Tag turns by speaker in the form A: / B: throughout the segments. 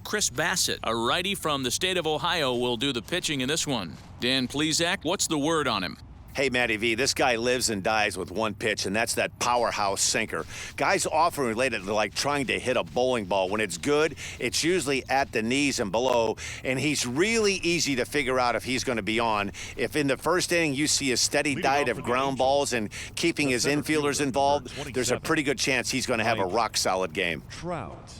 A: Chris Bassett. A righty from the state of Ohio will do the pitching in this one. Dan Plesac, what's the word on him?
B: Hey, Matty V, this guy lives and dies with one pitch, and that's that powerhouse sinker. Guys often relate it to like trying to hit a bowling ball. When it's good, it's usually at the knees and below, and he's really easy to figure out if he's going to be on. If in the first inning you see a steady diet of ground balls and keeping his infielders involved, there's a pretty good chance he's going to have a rock-solid game.
C: Trout.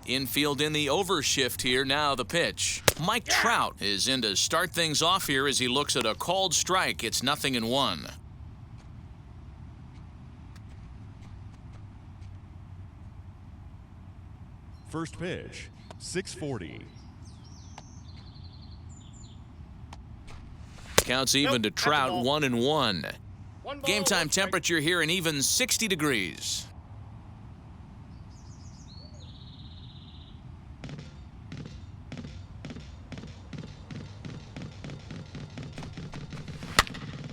A: Infield in the overshift here. Now the pitch. Mike Trout is in to start things off here as he looks at a called strike. It's 0-1.
C: First pitch, 6:40.
A: Counts even to Trout, 1-1. Game time temperature here an even 60 degrees.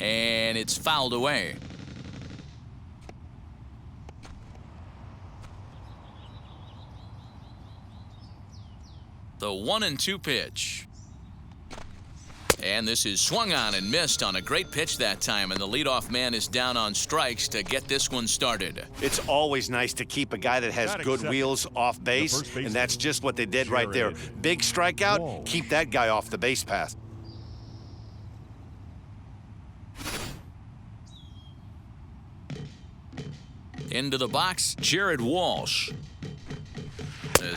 A: And it's fouled away. The 1-2 pitch. And this is swung on and missed on a great pitch that time, and the leadoff man is down on strikes to get this one started.
B: It's always nice to keep a guy that has good wheels off base, and that's just what they did right there. Big strikeout, keep that guy off the base path.
A: Into the box, Jared Walsh.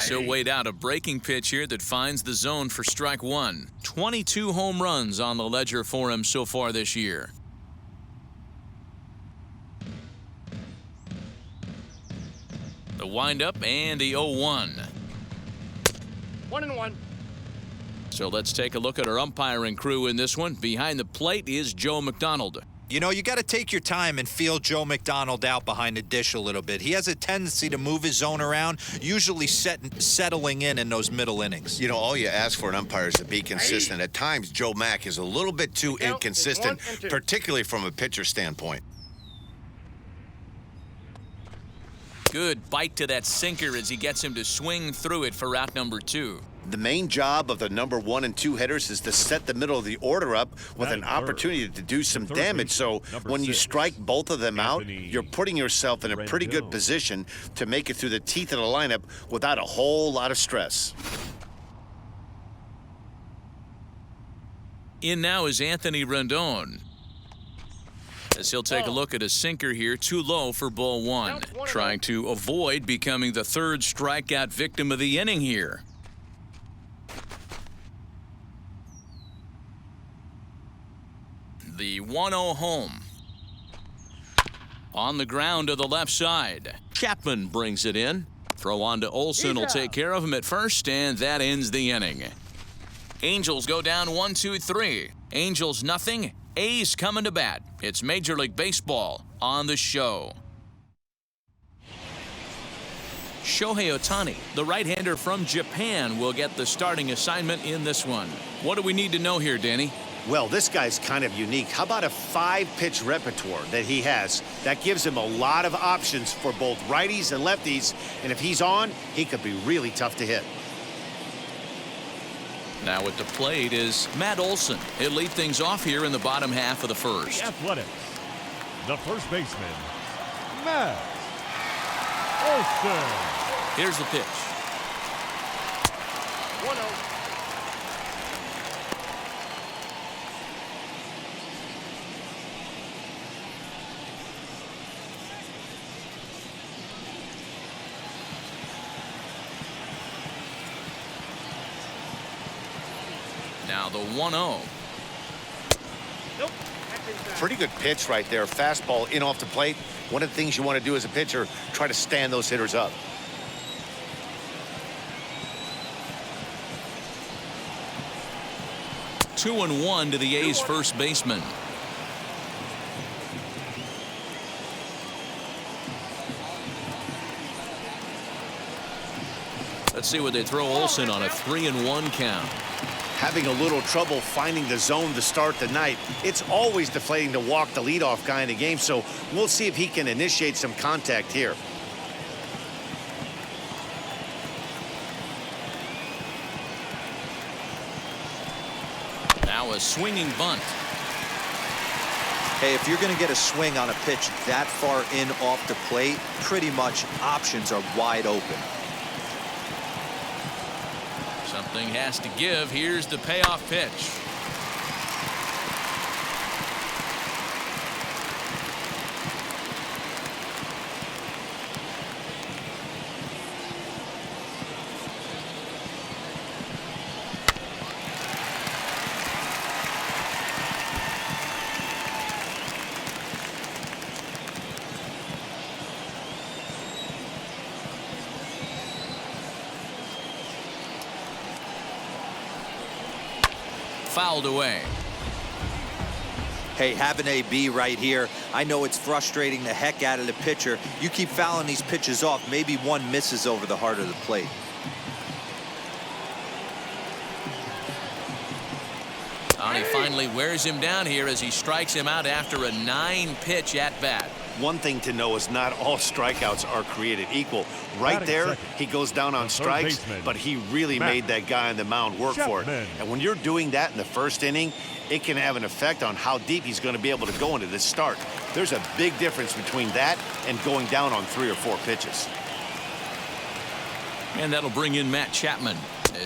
A: He'll wait out a breaking pitch here that finds the zone for strike one. 22 home runs on the ledger for him so far this year. The windup and the 0-1.
D: 1-1.
A: So let's take a look at our umpiring crew in this one. Behind the plate is Joe McDonald.
E: You know, you got to take your time and feel Joe McDonald out behind the dish a little bit. He has a tendency to move his zone around, usually settling in those middle innings.
B: You know, all you ask for an umpire is to be consistent. At times, Joe Mack is a little bit too inconsistent, particularly from a pitcher standpoint.
A: Good bite to that sinker as he gets him to swing through it for out number 2.
B: The main job of the number 1 and 2 hitters is to set the middle of the order up with an opportunity to do some damage. So when you strike both of them out, you're putting yourself in a pretty good position to make it through the teeth of the lineup without a whole lot of stress.
A: In now is Anthony Rendon, as he'll take a look at a sinker here, too low for ball 1. Trying to avoid becoming the third strikeout victim of the inning here. The 1-0 home. On the ground to the left side. Chapman brings it in. Throw on to Olsen will take care of him at first, and that ends the inning. Angels go down 1-2-3. Angels nothing. A's coming to bat. It's Major League Baseball on the show. Shohei Ohtani, the right-hander from Japan, will get the starting assignment in this one. What do we need to know here, Danny?
B: Well, this guy's kind of unique. How about a 5-pitch repertoire that he has? That gives him a lot of options for both righties and lefties, and if he's on, he could be really tough to hit.
A: Now at the plate is Matt Olson. He'll lead things off here in the bottom half of the first.
C: The Athletics, the first baseman, Matt Olson.
A: Here's the pitch.
D: 1-0.
A: Now the 1-0.
D: Nope.
B: Pretty good pitch right there. Fastball in off the plate. One of the things you want to do as a pitcher, try to stand those hitters up.
A: Two and 1 to the A's first baseman. Let's see what they throw Olsen on a 3-1 count.
B: having a little trouble finding the zone to start the night. It's always deflating to walk the leadoff guy in the game, so we'll see if he can initiate some contact here.
A: Now a swinging bunt.
E: Hey, if you're going to get a swing on a pitch that far in off the plate, pretty much options are wide open.
A: Something has to give. Here's the payoff pitch. Fouled away.
E: Hey, have an AB right here. I know it's frustrating the heck out of the pitcher. You keep fouling these pitches off, maybe one misses over the heart of the plate.
A: He finally wears him down here as he strikes him out after a 9-pitch at bat.
B: One thing to know is not all strikeouts are created equal. Right there, he goes down on strikes, but he really made that guy on the mound work for it. And when you're doing that in the first inning, it can have an effect on how deep he's going to be able to go into this start. There's a big difference between that and going down on 3 or 4 pitches.
A: And that'll bring in Matt Chapman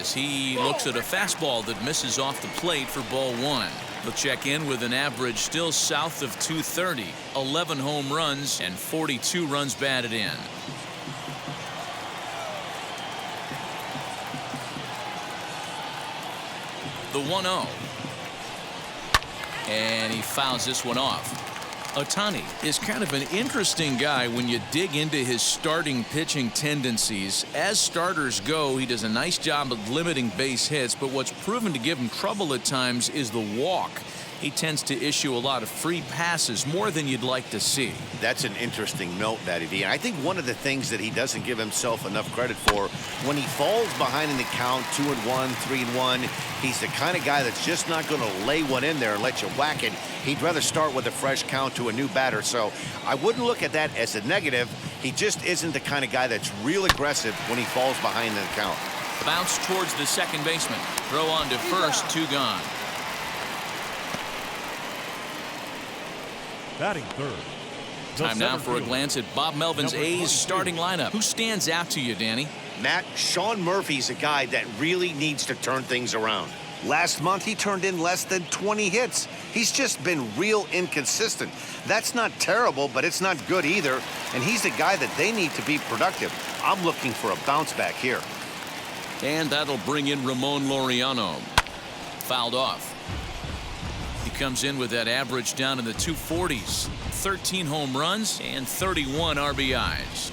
A: as he looks at a fastball that misses off the plate for ball 1. He'll check in with an average still south of 230, 11 home runs and 42 runs batted in. The 1-0. And he fouls this one off. Ohtani is kind of an interesting guy when you dig into his starting pitching tendencies. As starters go, he does a nice job of limiting base hits, but what's proven to give him trouble at times is the walk. He tends to issue a lot of free passes, more than you'd like to see.
B: That's an interesting note, Matty V. And I think one of the things that he doesn't give himself enough credit for, when he falls behind in the count, 2-1, 3-1, he's the kind of guy that's just not going to lay one in there and let you whack it. He'd rather start with a fresh count to a new batter. So I wouldn't look at that as a negative. He just isn't the kind of guy that's real aggressive when he falls behind in the count.
A: Bounce towards the second baseman. Throw on to first, 2 gone.
C: Batting third.
A: Time now for a glance at Bob Melvin's A's starting lineup. Who stands out to you, Danny?
B: Matt, Sean Murphy's a guy that really needs to turn things around. Last month, he turned in less than 20 hits. He's just been real inconsistent. That's not terrible, but it's not good either. And he's the guy that they need to be productive. I'm looking for a bounce back here.
A: And that'll bring in Ramon Laureano. Fouled off. He comes in with that average down in the 240s. 13 home runs and 31 RBIs.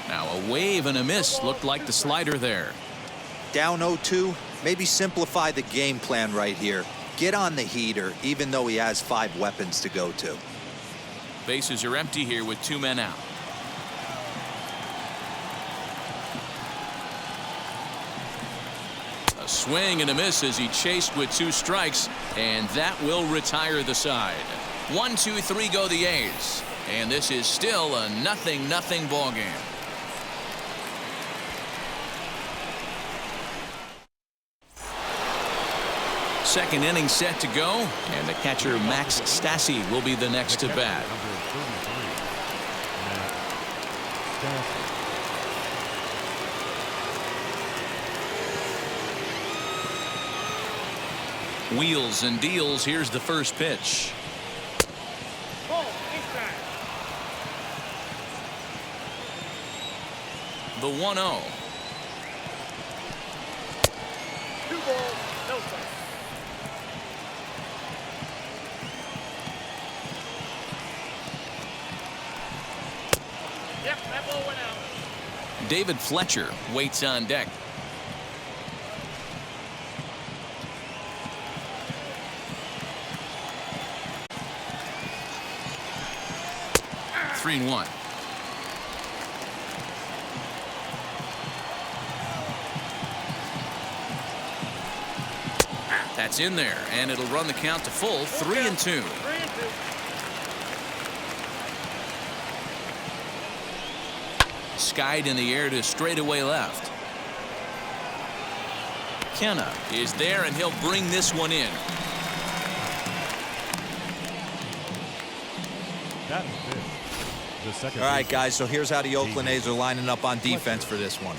A: Now a wave and a miss. Looked like the slider there.
E: Down 0-2, maybe simplify the game plan right here. Get on the heater, even though he has 5 weapons to go to.
A: Bases are empty here with 2 men out. A swing and a miss as he chased with 2 strikes, and that will retire the side. 1, 2, 3 go the A's, and this is still a 0-0 ball game. Second inning set to go, and the catcher Max Stassi will be the next to bat. Wheels and deals. Here's the first pitch. The 1-0.
D: 2 balls, no strikes. Yep, that ball went out.
A: David Fletcher waits on deck. 3-1. That's in there, and it'll run the count to full 3-2.
D: 3-2.
A: Skied in the air to straightaway left. Kenna is there, and he'll bring this one in.
C: That is it. The second.
E: All right, guys, so here's how the Oakland A's are lining up on defense for this one.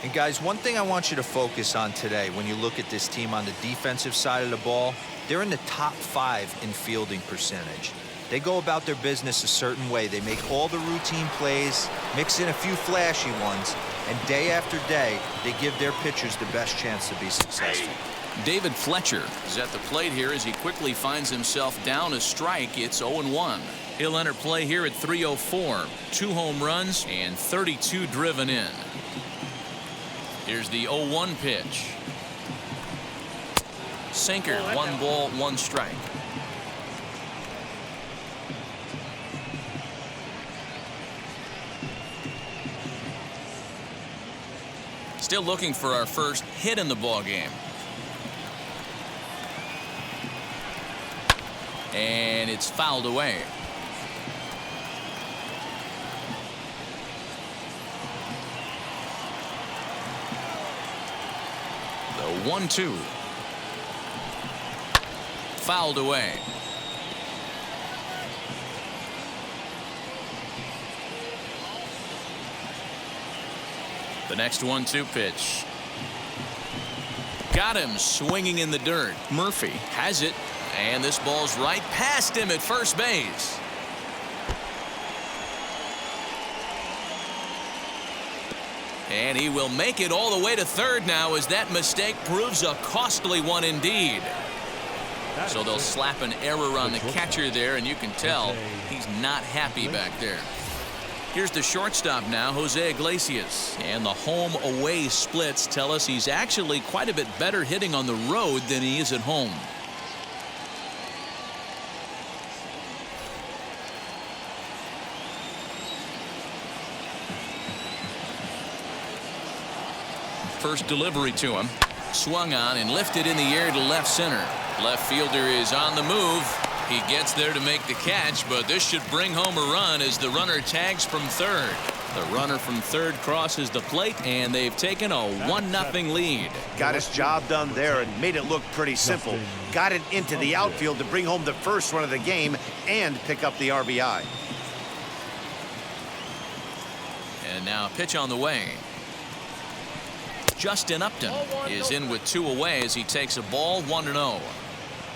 E: And, guys, one thing I want you to focus on today when you look at this team on the defensive side of the ball, they're in the top 5 in fielding percentage. They go about their business a certain way. They make all the routine plays, mix in a few flashy ones, and day after day, they give their pitchers the best chance to be successful.
A: David Fletcher is at the plate here as he quickly finds himself down a strike. It's 0-1. He'll enter play here at 3:04. 2 home runs and 32 driven in. Here's the 0-1 pitch. Sinker, 1 ball, 1 strike. Still looking for our first hit in the ball game. And it's fouled away. The 1-2. Fouled away. The next 1-2 pitch. Got him swinging in the dirt. Murphy has it, and this ball's right past him at first base. And he will make it all the way to third now, as that mistake proves a costly one indeed. So they'll slap an error on the catcher there, and you can tell he's not happy back there. Here's the shortstop now, Jose Iglesias. And the home-away splits tell us he's actually quite a bit better hitting on the road than he is at home. First delivery to him. Swung on and lifted in the air to left center. Left fielder is on the move. He gets there to make the catch, but this should bring home a run as the runner tags from third. The runner from third crosses the plate, and they've taken a 1-0 lead.
B: Got his job done there and made it look pretty simple. Got it into the outfield to bring home the first run of the game and pick up the RBI.
A: And now a pitch on the way. Justin Upton is in with 2 away as he takes a ball 1-0.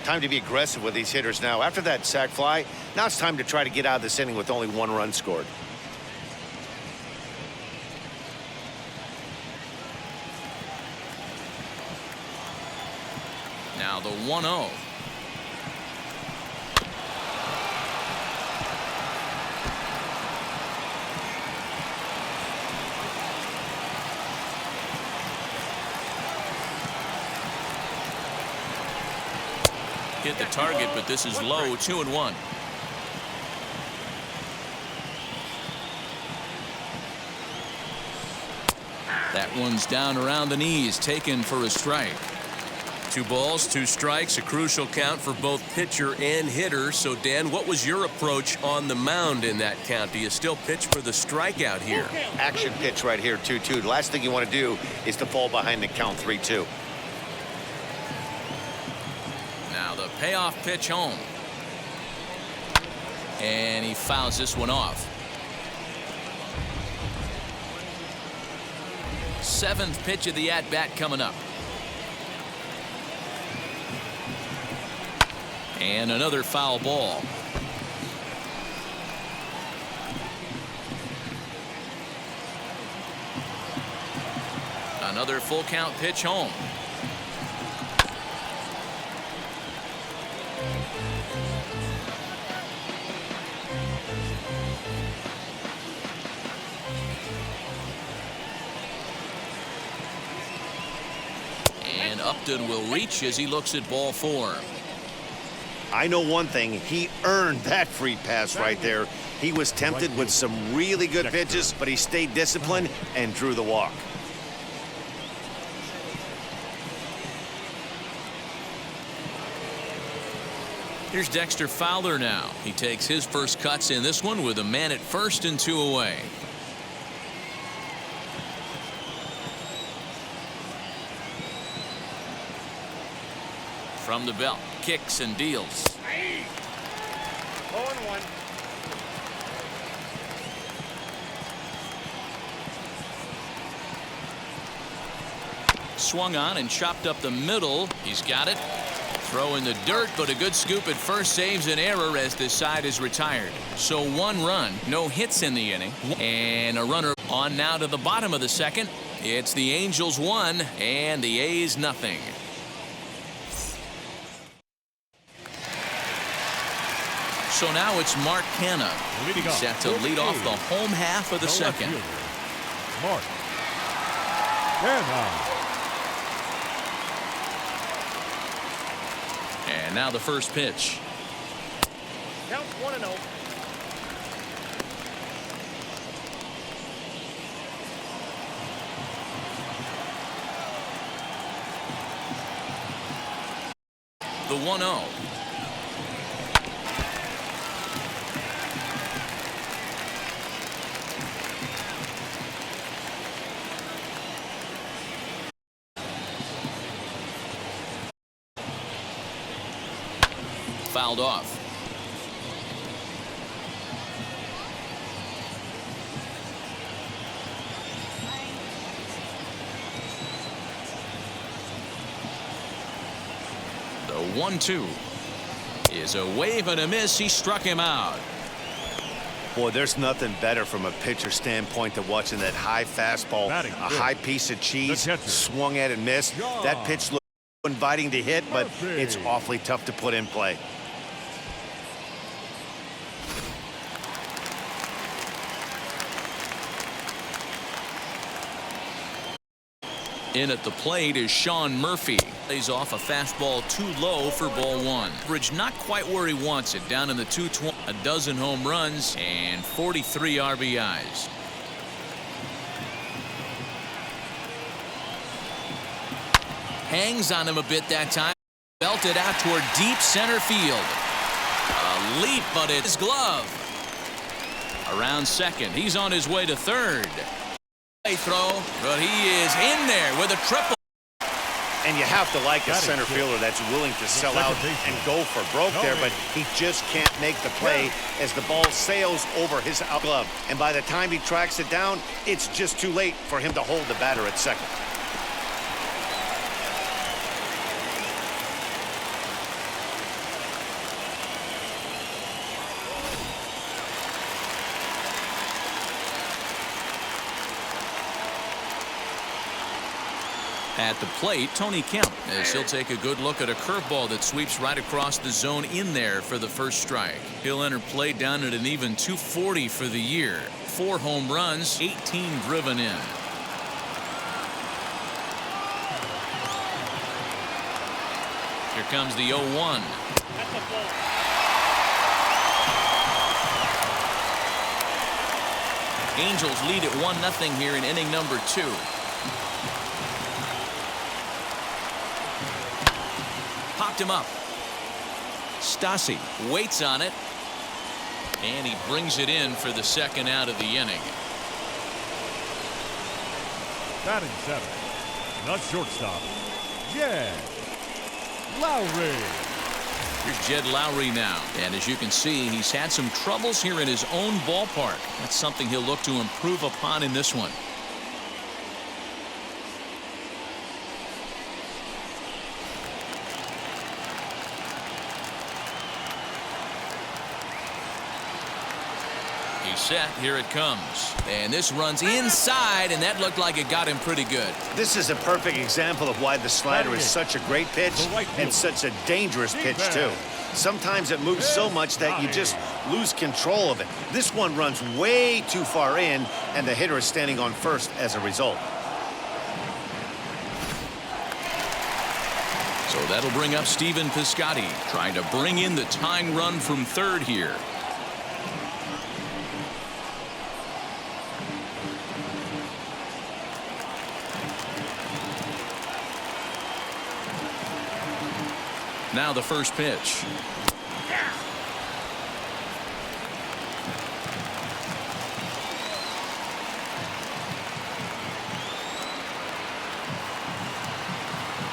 B: Time to be aggressive with these hitters now. After that sac fly, now it's time to try to get out of this inning with only 1 run scored.
A: Now the 1-0. Hit the target, but this is low. 2-1. That one's down around the knees, taken for a strike. 2 balls, 2 strikes, a crucial count for both pitcher and hitter. So, Dan, what was your approach on the mound in that count? Do you still pitch for the strikeout here?
B: Action pitch right here, 2-2. The last thing you want to do is to fall behind the count 3-2.
A: Now the payoff pitch home. And he fouls this one off. 7th pitch of the at-bat coming up. And another foul ball. Another full count pitch home. And Upton will reach as he looks at ball 4.
B: I know one thing, he earned that free pass right there. He was tempted with some really good pitches, but he stayed disciplined and drew the walk.
A: Here's Dexter Fowler now. He takes his first cuts in this one with a man at first and 2 away. From the belt, kicks and deals.
D: 0-1.
A: Swung on and chopped up the middle. He's got it. Throw in the dirt, but a good scoop at first saves an error as this side is retired. So 1 run, no hits in the inning, and a runner on now to the bottom of the second. It's the Angels 1 and the A's nothing. So now it's Mark Canha, set to lead off the home half of the second.
C: Mark Canha.
A: And now the first pitch.
D: Counts 1-0.
A: The 1-0. Fouled off. The 1-2 is a wave and a miss. He struck him out.
B: Boy, there's nothing better from a pitcher standpoint than watching that high fastball,
C: Batting
B: a
C: fifth,
B: high piece of cheese,
C: the catcher,
B: swung at and missed. That pitch looked inviting to hit, but it's awfully tough to put in play.
A: In at the plate is Sean Murphy. Lays off a fastball too low for ball 1. Average not quite where he wants it. Down in the 220. A dozen home runs and 43 RBIs. Hangs on him a bit that time. Belted out toward deep center field. A leap, but it's his glove. Around second. He's on his way to third. Throw, but he is in there with a triple.
B: And you have to like a center fielder that's willing to sell out and go for broke there, but he just can't make the play as the ball sails over his glove. And by the time he tracks it down, it's just too late for him to hold the batter at second.
A: At the plate, Tony Kemp, as he'll take a good look at a curveball that sweeps right across the zone in there for the first strike. He'll enter play down at an even 240 for the year. 4 home runs, 18 driven in. Here comes the 0-1.
D: That's a ball.
A: Angels lead at 1-0 here in inning number 2. Popped him up. Stassi waits on it, and he brings it in for the second out of the inning.
C: Batting 7, the shortstop, Jed Lowry.
A: Here's Jed Lowry now, and as you can see, he's had some troubles here in his own ballpark. That's something he'll look to improve upon in this one. Set, here it comes, and this runs inside, and that looked like it got him pretty good.
B: This is a perfect example of why the slider is such a great pitch and such a dangerous pitch too. Sometimes it moves so much that you just lose control of it. This one runs way too far in, and the hitter is standing on first as a result.
A: So that'll bring up Stephen Piscotty, trying to bring in the tying run from third here. Now the first pitch.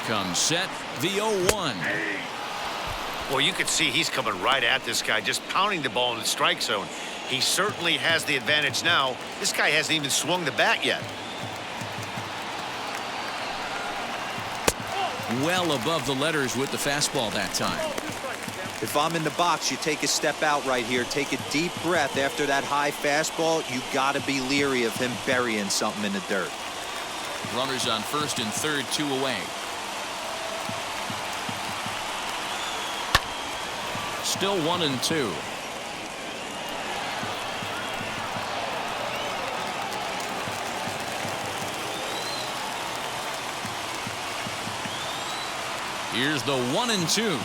A: Comes set, the 0-1.
B: Well, you can see he's coming right at this guy, just pounding the ball in the strike zone. He certainly has the advantage now. This guy hasn't even swung the bat yet.
A: Well above the letters with the fastball that time.
E: If I'm in the box, you take a step out right here. Take a deep breath after that high fastball. You got to be leery of him burying something in the dirt.
A: Runners on first and third, 2 away. Still 1-2. Here's the 1-2.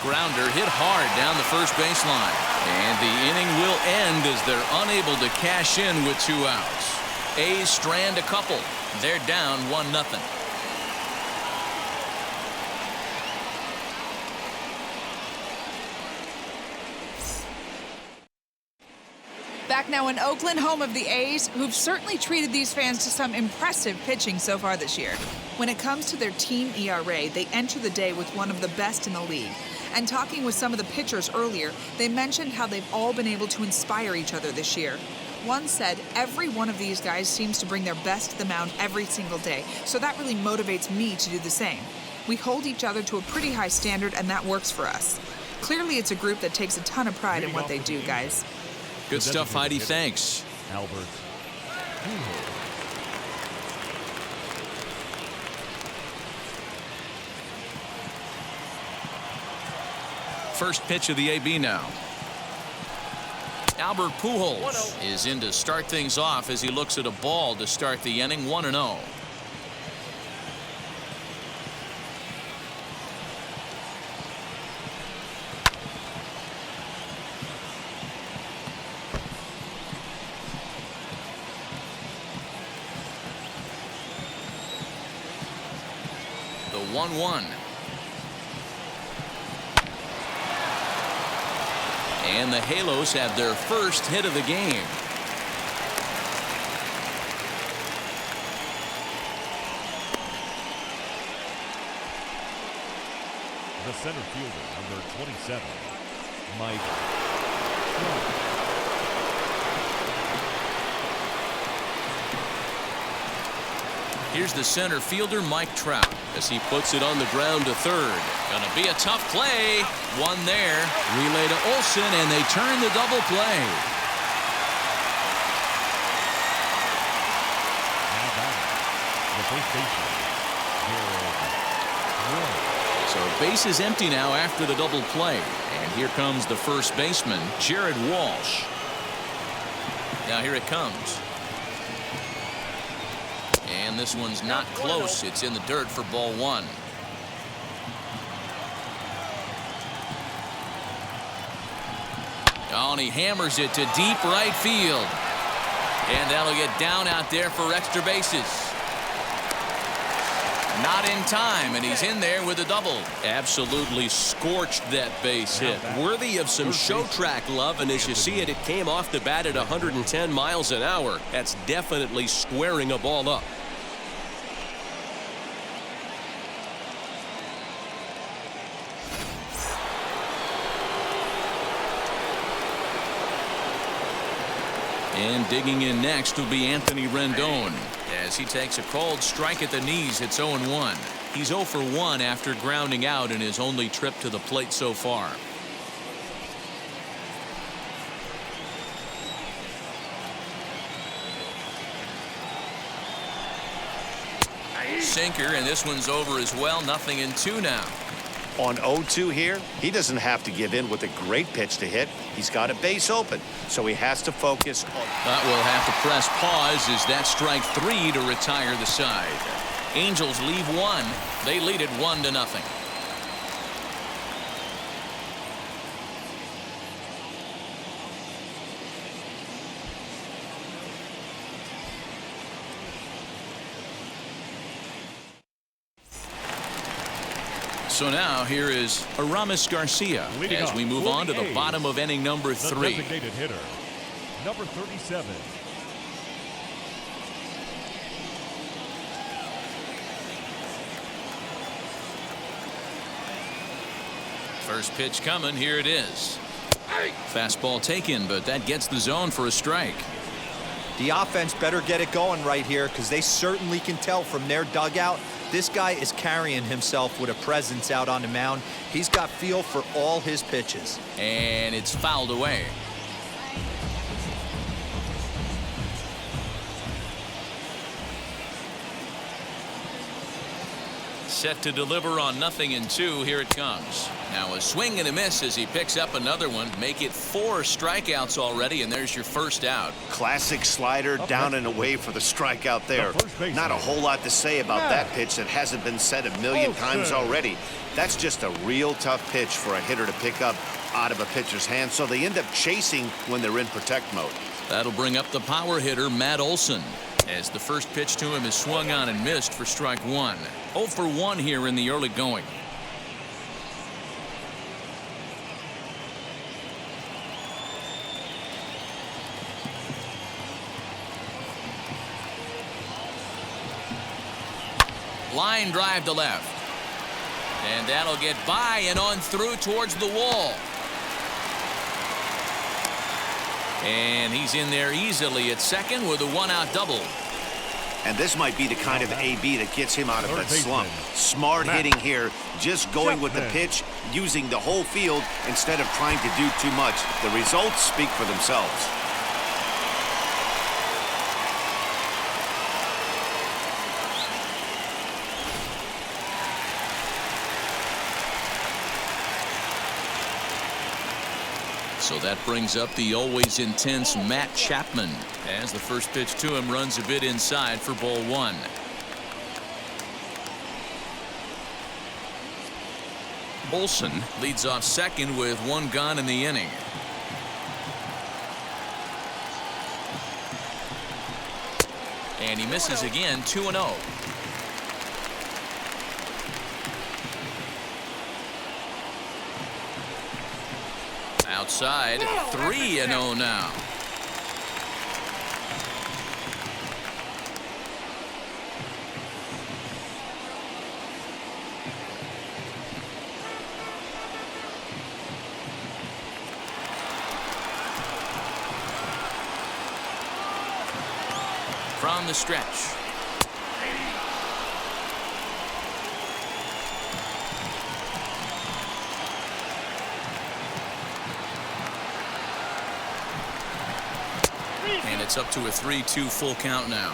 A: Grounder hit hard down the first baseline. And the inning will end as they're unable to cash in with 2 outs. A's strand a couple. They're down 1-0.
F: Back now in Oakland, home of the A's, who've certainly treated these fans to some impressive pitching so far this year. When it comes to their team ERA, they enter the day with one of the best in the league. And talking with some of the pitchers earlier, they mentioned how they've all been able to inspire each other this year. One said, every one of these guys seems to bring their best to the mound every single day, so that really motivates me to do the same. We hold each other to a pretty high standard, and that works for us. Clearly, it's a group that takes a ton of pride in what they do, guys.
A: Good stuff, Heidi. Thanks.
C: Albert.
A: First pitch of the AB now. Albert Pujols is in to start things off as he looks at a ball to start the inning. 1-0. The 1-1. And the Halos have their first hit of the game.
C: The center fielder, number 27, Mike.
A: Here's the center fielder, Mike Trout, as he puts it on the ground to third. Gonna be a tough play. One there. Relay to Olsen, and they turn the double play.
C: Now batting, the first baseman,
A: So base is empty now after the double play. And here comes the first baseman, Jared Walsh. Now here it comes. And this one's not close. It's in the dirt for ball 1. Oh, and he hammers it to deep right field. And that'll get down out there for extra bases. Not in time, and he's in there with a double. Absolutely scorched that base hit.
G: Worthy of some show track love, and as you see it, it came off the bat at 110 miles an hour. That's definitely squaring a ball up.
A: And digging in next will be Anthony Rendon as he takes a called strike at the knees. It's 0-1. He's 0 for 1 after grounding out in his only trip to the plate so far. Sinker, and this one's over as well. 0-2 now.
B: On 0-2 here, he doesn't have to give in with a great pitch to hit. He's got a base open, so he has to focus on.
A: But we'll have to press pause as that strike 3 to retire the side. Angels leave 1. They lead it 1-0. So now here is Aramis Garcia
C: Leading
A: as
C: off
A: we move
C: for
A: on to the
C: A's,
A: bottom of inning number
C: the
A: 3.
C: designated hitter, number 37.
A: First pitch coming. Here it is. Fastball taken, but that gets the zone for a strike.
E: The offense better get it going right here, because they certainly can tell from their dugout this guy is carrying himself with a presence out on the mound. He's got feel for all his pitches.
A: And it's fouled away. Set to deliver on 0-2. Here it comes. Now a swing and a miss as he picks up another one. Make it 4 strikeouts already, and there's your first out.
B: Classic slider down and away for the strikeout there. Not a whole lot to say about that pitch that hasn't been said a million times already. That's just a real tough pitch for a hitter to pick up out of a pitcher's hand, so they end up chasing when they're in protect mode.
A: That'll bring up the power hitter, Matt Olson, as the first pitch to him is swung on and missed for strike 1. 0 for 1 here in the early going. Line drive to left. And that'll get by and on through towards the wall. And he's in there easily at second with a 1-out double.
B: And this might be the kind of AB that gets him out of that slump. Smart hitting here, just going with the pitch, using the whole field instead of trying to do too much. The results speak for themselves.
A: So that brings up the always intense Matt Chapman as the first pitch to him runs a bit inside for ball 1. Olson leads off second with 1 gone in the inning. And he misses again. 2-0. Outside, 3-0 now. From the stretch. And it's up to a 3-2 full count now.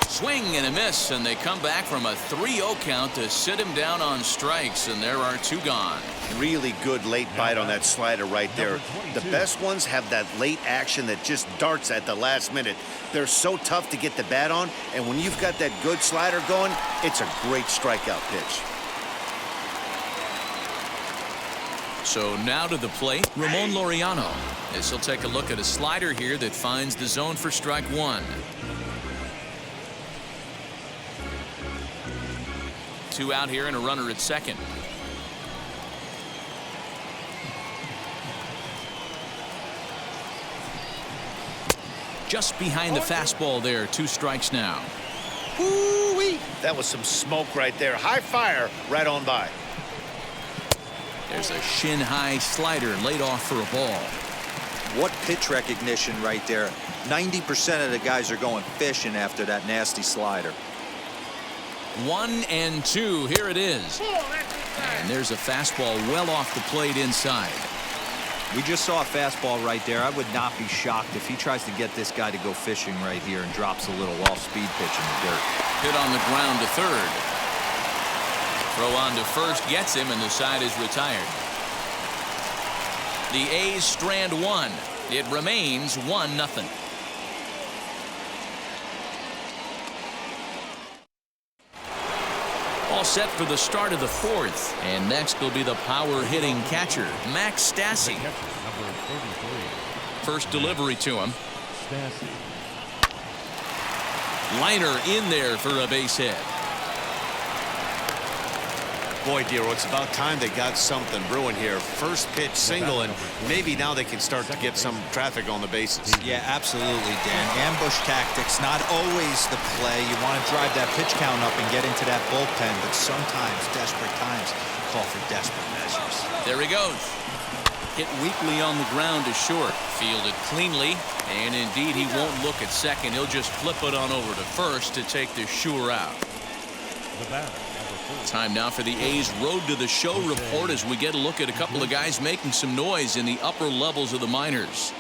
A: Swing and a miss, and they come back from a 3-0 count to sit him down on strikes, and there are 2 gone.
B: Really good late bite on that slider right there. The best ones have that late action that just darts at the last minute. They're so tough to get the bat on, and when you've got that good slider going, it's a great strikeout pitch.
A: So now to the plate, Ramon Laureano, as he'll take a look at a slider here that finds the zone for strike 1. 2 out here and a runner at second. Just behind the fastball there. 2 strikes now.
B: Woo-wee! That was some smoke right there. High fire right on by.
A: There's a shin-high slider laid off for a ball.
E: What pitch recognition right there. 90% of the guys are going fishing after that nasty slider.
A: 1-2. Here it is. And there's a fastball well off the plate inside.
E: We just saw a fastball right there. I would not be shocked if he tries to get this guy to go fishing right here and drops a little off-speed pitch in the dirt.
A: Hit on the ground to third. Throw on to first gets him, and the side is retired. The A's strand 1. It remains 1-0. All set for the start of the 4th. And next will be the power-hitting catcher, Max Stassi.
C: Number 33.
A: First delivery to him.
C: Stassi.
A: Liner in there for a base hit.
B: Boy, Dero, it's about time they got something brewing here. First pitch single, and maybe now they can start to get some traffic on the bases.
E: Yeah, absolutely, Dan. Ambush tactics, not always the play. You want to drive that pitch count up and get into that bullpen, but sometimes desperate times call for desperate measures.
A: There he goes. Hit weakly on the ground to short. Fielded cleanly, and indeed he won't look at second. He'll just flip it on over to first to take the sure out.
C: The batter.
A: Time now for the A's Road to the Show report as we get a look at a couple of guys making some noise in the upper levels of the minors.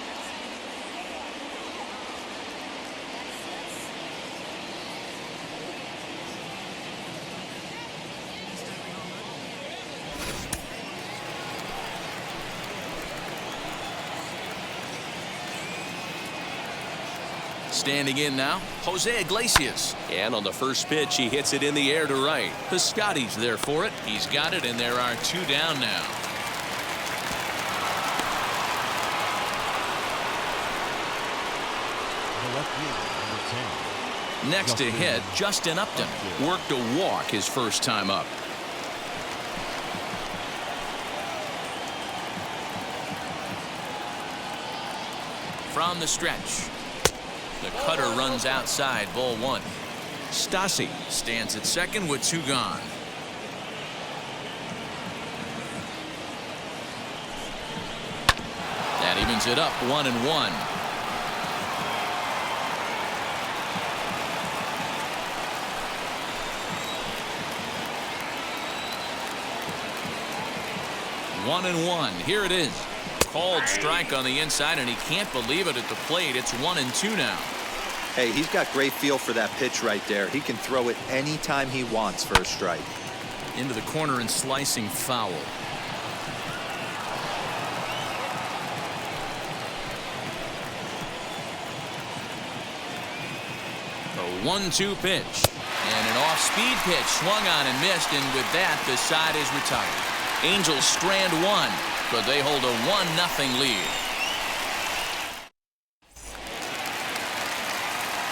A: Standing in now, Jose Iglesias.
G: And on the first pitch, he hits it in the air to right.
A: Piscotty's there for it. He's got it, and there are 2 down now.
C: The left fielder, number 10.
A: Next to hit, Justin Upton. Worked a walk his first time up. From the stretch. The cutter runs outside, ball 1. Stassi stands at second with 2 gone. That evens it up, 1-1. One and one. Here it is. Called strike on the inside, and he can't believe it at the plate. It's 1-2 now.
E: Hey, he's got great feel for that pitch right there. He can throw it anytime he wants for a strike.
A: Into the corner and slicing foul. A 1-2 pitch. And an off-speed pitch swung on and missed, and with that, the side is retired. Angels strand 1, but they hold a 1-0 lead.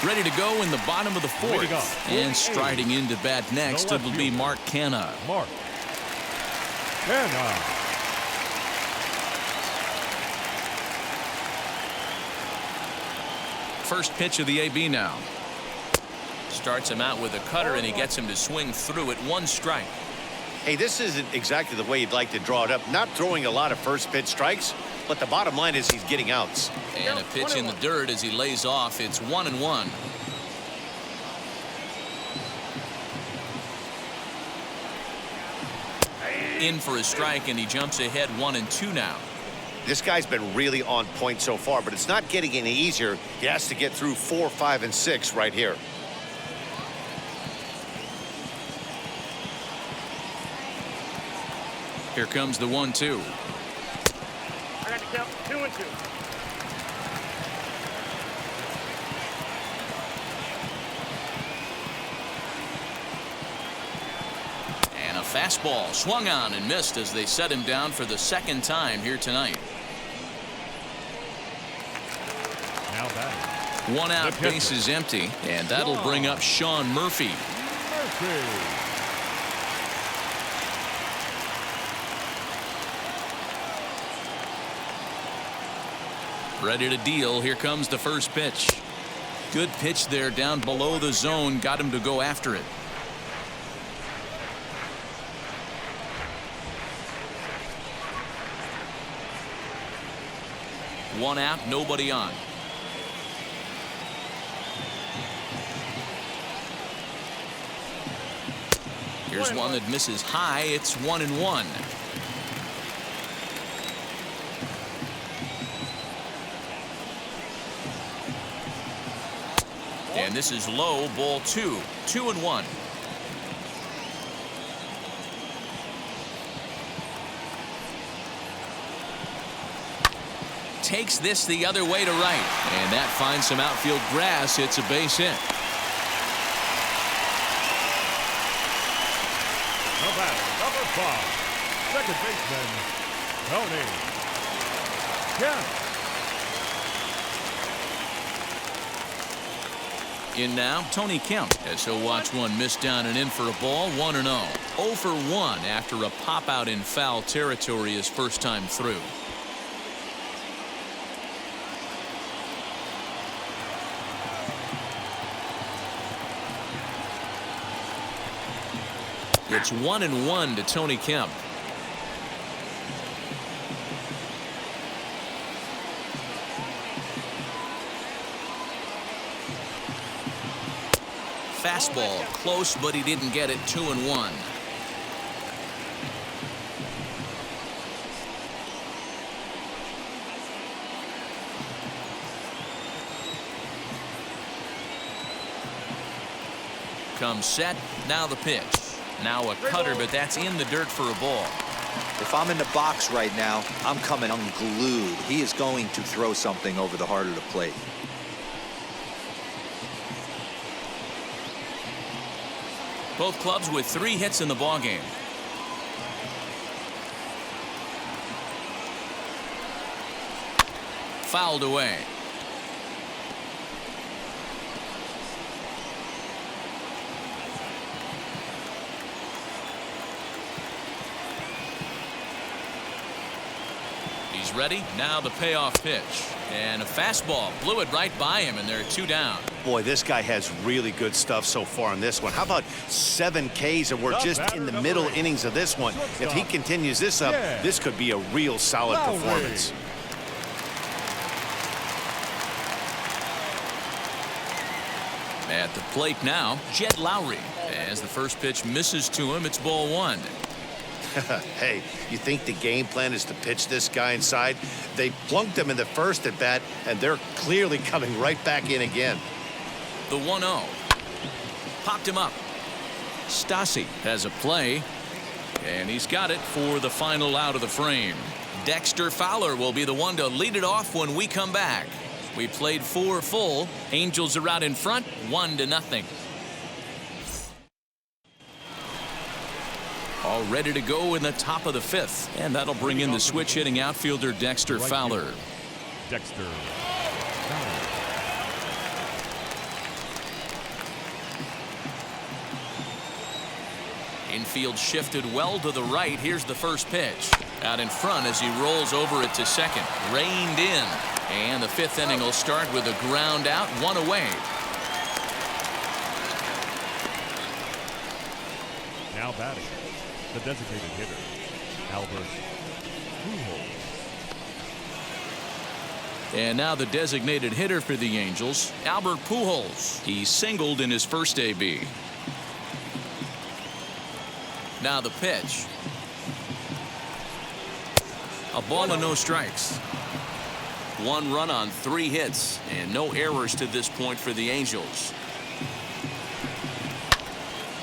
A: Ready to go in the bottom of the 4th. And striding into bat next, it'll be Mark Canha.
C: Mark Canha.
A: First pitch of the AB now. Starts him out with a cutter, and he gets him to swing through it. 1 strike.
B: Hey, this isn't exactly the way you'd like to draw it up. Not throwing a lot of first pitch strikes, but the bottom line is he's getting outs.
A: And a pitch in the dirt as he lays off. It's 1-1. In for a strike, and he jumps ahead 1-2 now.
B: This guy's been really on point so far, but it's not getting any easier. He has to get through 4, 5, and 6 right here.
A: Here comes the 1-2.
D: I got to count 2-2.
A: And a fastball swung on and missed as they set him down for the 2nd time here tonight.
C: Now batting.
A: 1 out, base is empty, and that'll bring up Sean Murphy. Ready to deal. Here comes the first pitch. Good pitch there down below the zone. Got him to go after it. 1 out, nobody on. Here's one that misses high. It's 1-1. And this is low, ball 2. 2-1. Takes this the other way to right, and that finds some outfield grass. It's a base hit.
C: The batter, number 5, second baseman, Tony Kemp.
A: In now, Tony Kemp, as he'll watch one miss down and in for a ball, 1-0. 0 for 1 after a pop-out in foul territory his first time through. It's 1-1 to Tony Kemp. Fastball close, but he didn't get it. 2-1. Comes set. Now the pitch. Now a cutter, but that's in the dirt for a ball.
E: If I'm in the box right now, I'm coming unglued. He is going to throw something over the heart of the plate.
A: Both clubs with 3 hits in the ballgame. Fouled away. He's ready. Now the payoff pitch. And a fastball blew it right by him, and there are 2 down.
B: Boy, this guy has really good stuff so far in this one. How about 7 Ks, and we're just in the middle innings of this one. If he continues this up, this could be a real solid performance.
A: At the plate now, Jed Lowry. As the first pitch misses to him, it's ball 1.
B: Hey, you think the game plan is to pitch this guy inside? They plunked him in the first at bat, and they're clearly coming right back in again.
A: The 1-0. Popped him up. Stassi has a play, and he's got it for the final out of the frame. Dexter Fowler will be the one to lead it off when we come back. We played 4 full. Angels are out in front, 1-0. All ready to go in the top of the 5th, and that'll bring in the switch hitting outfielder Dexter Fowler.
C: Dexter.
A: Infield shifted well to the right. Here's the first pitch. Out in front as he rolls over it to second. Reined in. And the 5th inning will start with a ground out, 1 away.
C: Now batting, the designated hitter, Albert Pujols.
A: And now the designated hitter for the Angels, Albert Pujols. He singled in his first AB. Now the pitch. A ball and no strikes. 1 run on 3 hits and no errors to this point for the Angels.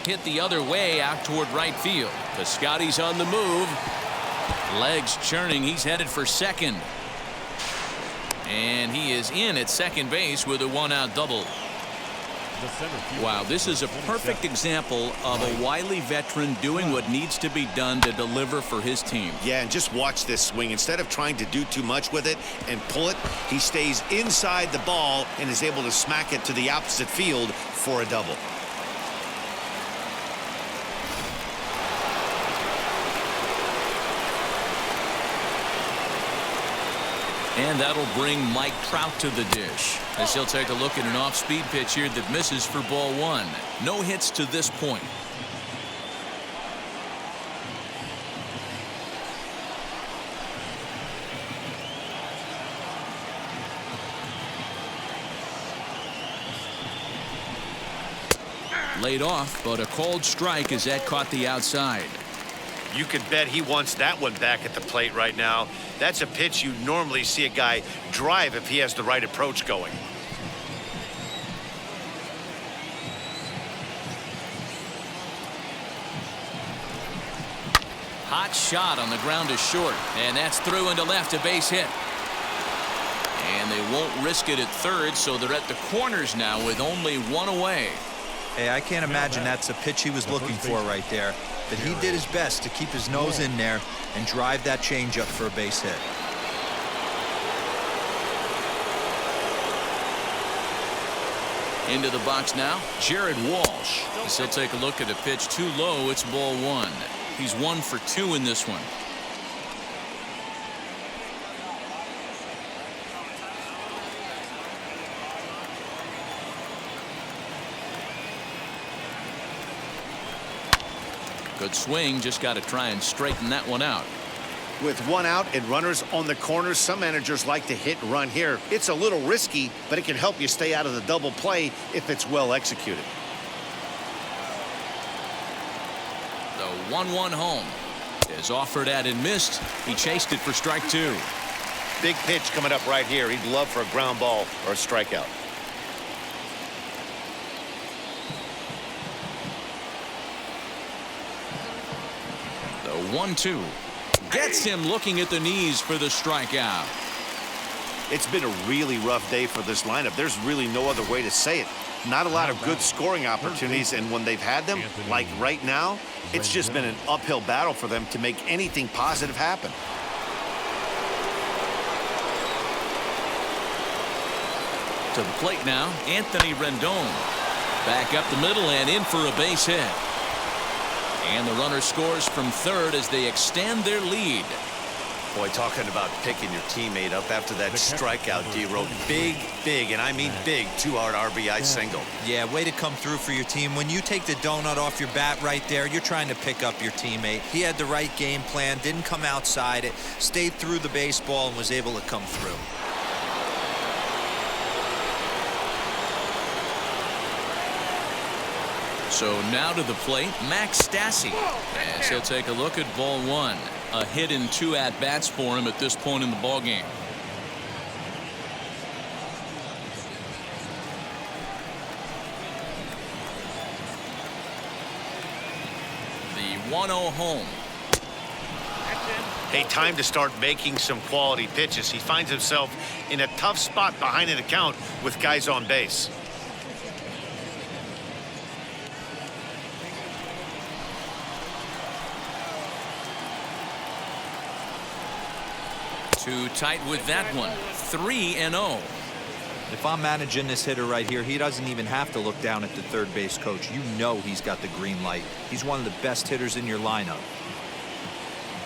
A: Hit the other way out toward right field. Piscotty's on the move. Legs churning. He's headed for second. And he is in at second base with a 1-out double. Wow, this is a perfect example of a wily veteran doing what needs to be done to deliver for his team.
B: Yeah, and just watch this swing. Instead of trying to do too much with it and pull it, he stays inside the ball and is able to smack it to the opposite field for a double.
A: And that'll bring Mike Trout to the dish as he'll take a look at an off-speed pitch here that misses for ball 1. No hits to this point. Laid off, but a called strike as that caught the outside.
B: You could bet he wants that one back at the plate right now. That's a pitch you normally see a guy drive if he has the right approach going.
A: Hot shot on the ground is short, and that's through into left, a base hit. And they won't risk it at third, so they're at the corners now with only 1 away.
E: Hey, I can't imagine that's a pitch he was looking for right there. But he did his best to keep his nose in there and drive that changeup for a base hit.
A: Into the box now, Jared Walsh. As he'll take a look at a pitch too low. It's ball one. He's 1 for 2 in this one. Good swing, just got to try and straighten that one out.
B: With one out and runners on the corners, some managers like to hit and run here. It's a little risky, but it can help you stay out of the double play if it's well executed.
A: The 1-1 home is offered at and missed. He chased it for strike 2.
B: Big pitch coming up right here. He'd love for a ground ball or a strikeout.
A: The 1-2 gets him looking at the knees for the strikeout.
B: It's been a really rough day for this lineup. There's really no other way to say it. Not a lot of good scoring opportunities, and when they've had them, like right now, it's just been an uphill battle for them to make anything positive happen.
A: To the plate now, Anthony Rendon. Back up the middle and in for a base hit. And the runner scores from third as they extend their lead.
B: Boy, talking about picking your teammate up after that strikeout, D-Road. Big, and I mean big, 2-hard RBI single.
E: Yeah, way to come through for your team. When you take the donut off your bat right there, you're trying to pick up your teammate. He had the right game plan, didn't come outside it, stayed through the baseball, and was able to come through.
A: So now to the plate, Max Stassi. As he'll take a look at ball 1. A hit in 2 at-bats for him at this point in the ballgame. The 1-0 home.
B: Hey, time to start making some quality pitches. He finds himself in a tough spot behind an account with guys on base.
A: Too tight with that one. 3-0.
E: If I'm managing this hitter right here, he doesn't even have to look down at the third base coach. You know he's got the green light. He's one of the best hitters in your lineup.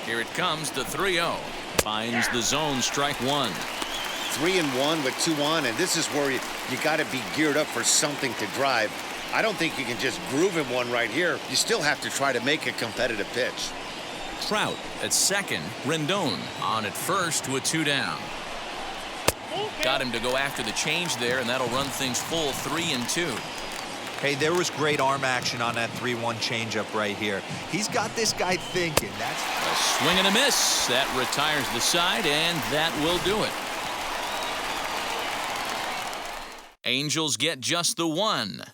A: Here it comes, the 3-0. Finds the zone, strike 1.
B: 3-1 with 2 on, and this is where you got to be geared up for something to drive. I don't think you can just groove him one right here. You still have to try to make a competitive pitch.
A: Trout at second. Rendon on at first with 2 down. Got him to go after the change there, and that'll run things full 3-2.
E: Hey, there was great arm action on that 3-1 changeup right here. He's got this guy thinking. That's
A: a swing and a miss. That retires the side, and that will do it. Angels get just the 1.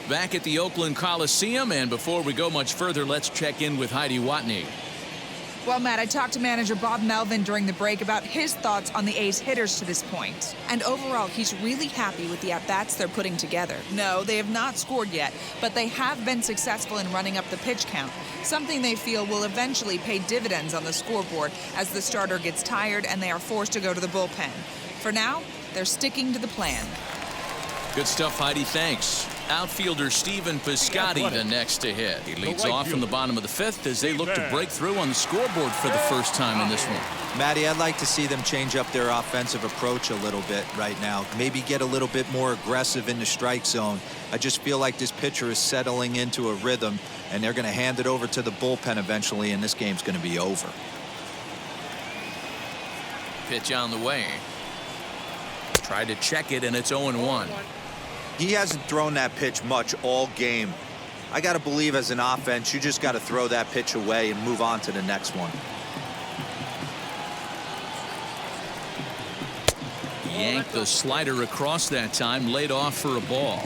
A: Back at the Oakland Coliseum, and before we go much further, let's check in with Heidi Watney.
F: Well, Matt, I talked to manager Bob Melvin during the break about his thoughts on the A's hitters to this point. And overall, he's really happy with the at-bats they're putting together. No, they have not scored yet, but they have been successful in running up the pitch count, something they feel will eventually pay dividends on the scoreboard as the starter gets tired and they are forced to go to the bullpen. For now, they're sticking to the plan.
A: Good stuff, Heidi. Thanks. Outfielder Steven Piscotty the next to hit. He leads off from the bottom of the 5th as they look to break through on the scoreboard for the first time in this one.
E: Matty, I'd like to see them change up their offensive approach a little bit right now. Maybe get a little bit more aggressive in the strike zone. I just feel like this pitcher is settling into a rhythm, and they're going to hand it over to the bullpen eventually, and this game's going to be over.
A: Pitch on the way. Tried to check it, and it's 0-1.
E: He hasn't thrown that pitch much all game. I got to believe as an offense, you just got to throw that pitch away and move on to the next one.
A: Yanked the slider across that time, laid off for a ball.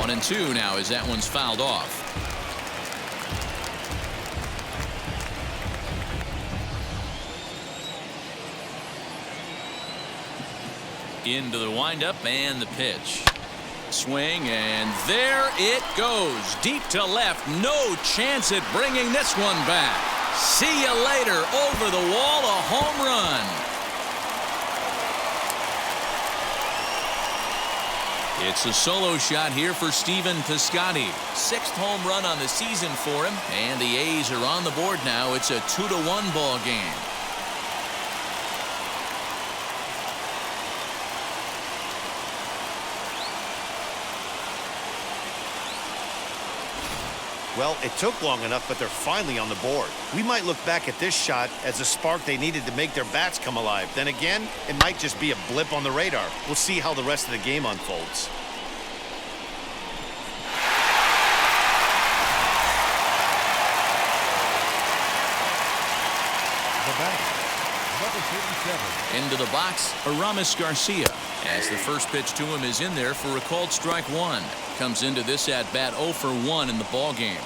A: One and two now as that one's fouled off. Into the windup and the pitch. Swing, and there it goes. Deep to left. No chance at bringing this one back. See you later. Over the wall, a home run. It's a solo shot here for Stephen Piscotty. 6th home run on the season for him, and the A's are on the board now. It's a 2-1 ball game.
B: Well, it took long enough, but they're finally on the board. We might look back at this shot as a spark they needed to make their bats come alive. Then again, it might just be a blip on the radar. We'll see how the rest of the game unfolds.
C: The batter, number 37.
A: Into the box, Aramis Garcia. As the first pitch to him is in there for a called strike one. Comes into this at bat 0 for 1 in the ball game.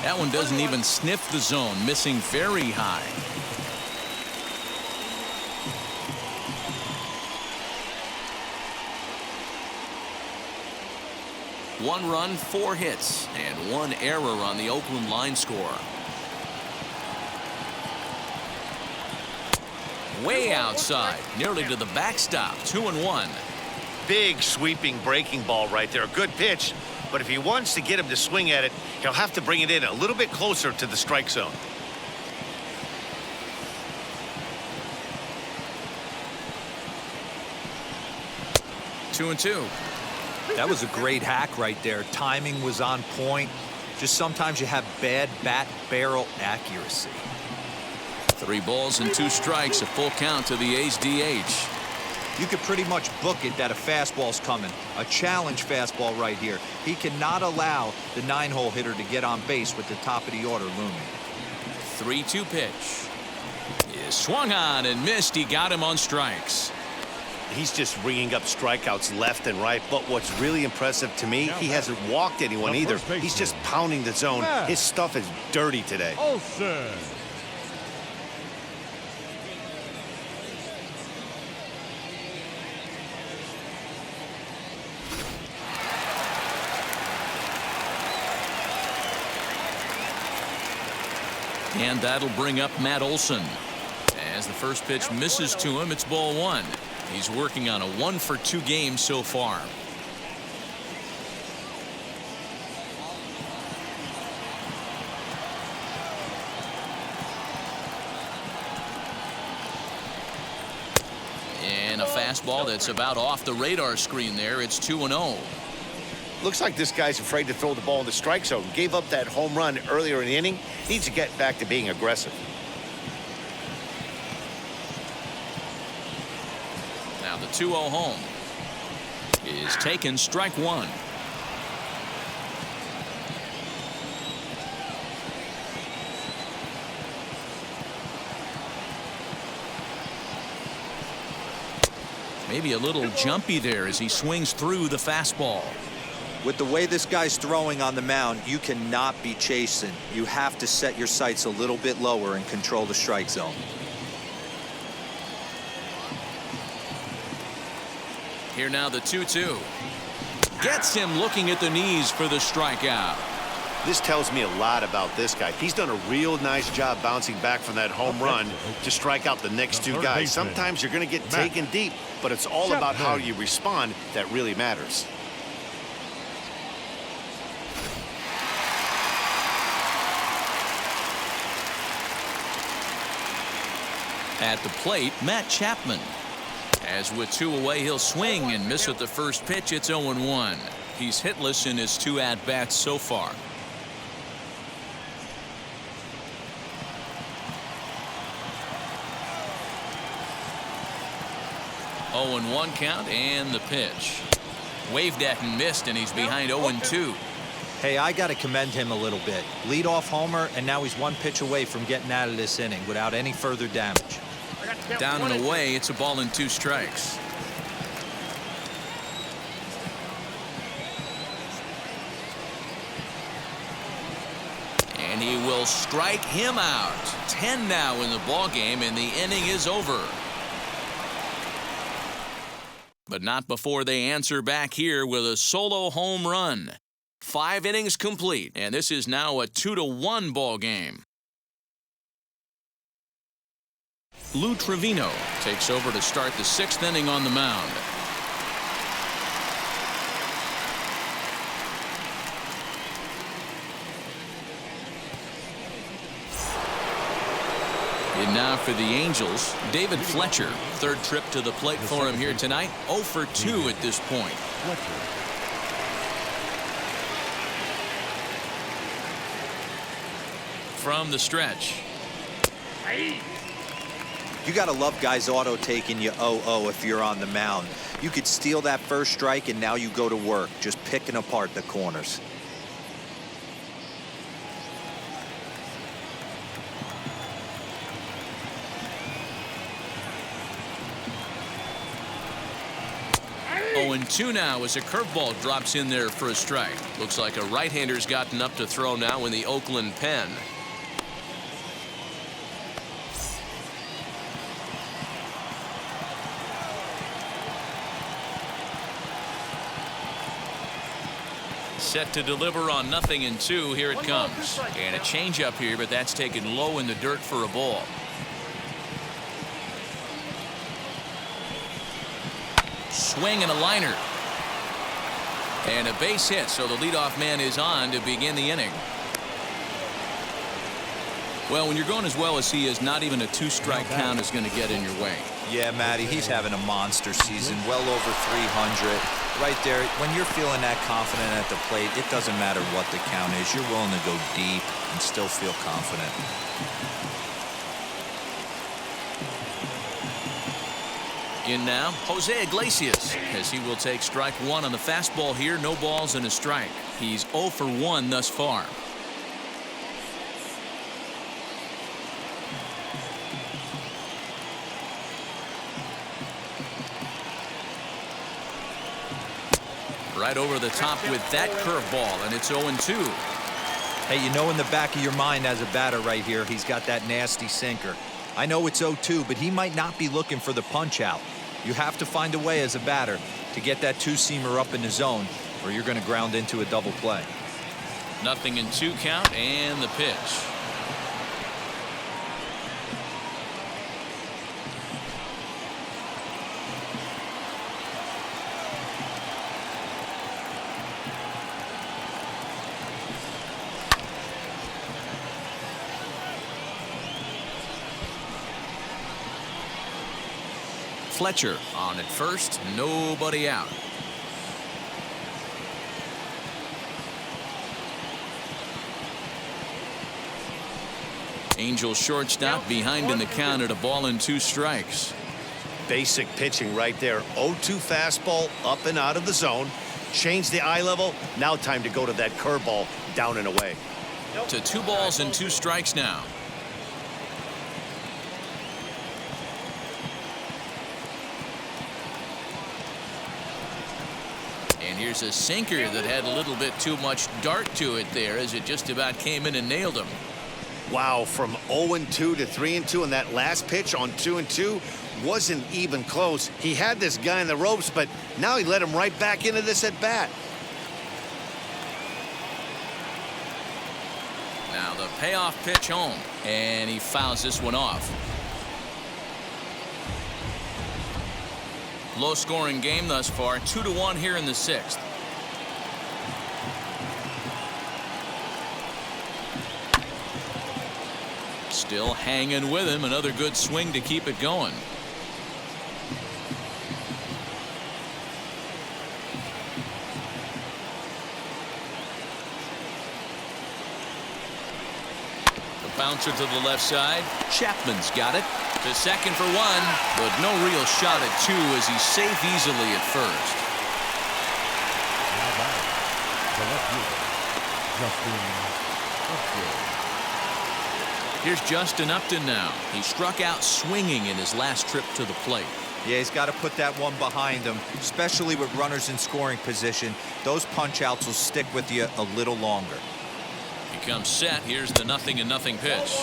A: That one doesn't even sniff the zone, missing very high. One run, 4 hits, and 1 error on the Oakland line score. Way outside, nearly to the backstop, 2-1.
B: Big sweeping breaking ball right there. A good pitch, but if he wants to get him to swing at it, he'll have to bring it in a little bit closer to the strike zone.
A: Two and two.
E: That was a great hack right there. Timing was on point. Just sometimes you have bad bat barrel accuracy.
A: 3 balls and 2 strikes, a full count to the A's DH.
E: You could pretty much book it that a fastball's coming. A challenge fastball right here. He cannot allow the 9-hole hitter to get on base with the top of the order looming.
A: 3-2 pitch. Is swung on and missed. He got him on strikes.
B: He's just ringing up strikeouts left and right. But what's really impressive to me, he hasn't walked anyone either. He's just pounding the zone. His stuff is dirty today.
C: Olsen.
A: And that'll bring up Matt Olson. As the first pitch misses to him, it's ball 1. He's working on a 1 for 2 game so far. And a fastball that's about off the radar screen there. It's 2-0.
B: Looks like this guy's afraid to throw the ball in the strike zone. Gave up that home run earlier in the inning. Needs to get back to being aggressive.
A: Now the 2-0 home is taken, strike 1. Maybe a little jumpy there as he swings through the fastball.
E: With the way this guy's throwing on the mound, you cannot be chasing. You have to set your sights a little bit lower and control the strike zone.
A: Here now the 2-2. Gets him looking at the knees for the strikeout.
B: This tells me a lot about this guy. He's done a real nice job bouncing back from that home run to strike out the next 2 guys. Sometimes you're going to get taken deep, but it's all about how you respond that really matters.
A: At the plate, Matt Chapman. As with 2 away, he'll swing and miss with the first pitch. It's 0-1. He's hitless in his 2 at-bats so far. Oh, 0-1 count and the pitch. Waved at and missed, and he's behind 0-2.
E: Hey, I got to commend him a little bit. Leadoff homer, and now he's 1 pitch away from getting out of this inning without any further damage.
A: Down and away, it's a ball and 2 strikes. will strike him out. 10 now in the ball game, and the inning is over. But not before they answer back here with a solo home run. 5 innings complete, and this is now a 2-1 ball game. Lou Trevino takes over to start the 6th inning on the mound. And now for the Angels, David Fletcher. 3rd trip to the plate for him here tonight. 0 for 2 at this point. From the stretch.
E: You got to love guys auto taking you 0-0 if you're on the mound. You could steal that first strike, and now you go to work, just picking apart the corners.
A: Oh, and 2 now as a curveball drops in there for a strike. Looks like a right-hander's gotten up to throw now in the Oakland pen. Set to deliver on 0-2. Here it comes. And a changeup here, but that's taken low in the dirt for a ball. Swing and a liner. And a base hit, so the leadoff man is on to begin the inning. Well, when you're going as well as he is, not even a 2-strike count is going to get in your way.
E: Yeah, Matty, he's having a monster season, well over 300. Right there, when you're feeling that confident at the plate, it doesn't matter what the count is. You're willing to go deep and still feel confident.
A: In now, Jose Iglesias, as he will take strike 1 on the fastball here. No balls and a strike. He's 0 for 1 thus far. Right over the top with that curveball, and it's 0-2.
E: Hey, you know in the back of your mind as a batter right here, he's got that nasty sinker. I know it's 0-2, but he might not be looking for the punch out. You have to find a way as a batter to get that 2-seamer up in the zone, or you're going to ground into a double play.
A: 0-2 count, and the pitch. Fletcher on at first, nobody out. Angels shortstop behind in the count at 1-2 strikes.
B: Basic pitching right there. 0-2 fastball up and out of the zone. Change the eye level. Now time to go to that curveball down and away.
A: To 2 balls and 2 strikes now. And here's a sinker that had a little bit too much dart to it there as it just about came in and nailed him.
B: Wow, from 0-2 to 3-2, and that last pitch on 2-2 wasn't even close. He had this guy in the ropes, but now he let him right back into this at bat.
A: Now the payoff pitch home, and he fouls this one off. Low scoring game thus far, 2-1 here in the 6th. Still hanging with him. Another good swing to keep it going. The bouncer to the left side. Chapman's got it. To second for 1, but no real shot at 2 as he's safe easily at first.
C: Now batting, the left fielder, Justin Upton.
A: Here's Justin Upton now. He struck out swinging in his last trip to the plate.
E: Yeah, he's got to put that one behind him, especially with runners in scoring position. Those punch outs will stick with you a little longer.
A: He comes set. Here's the 0-0 pitch.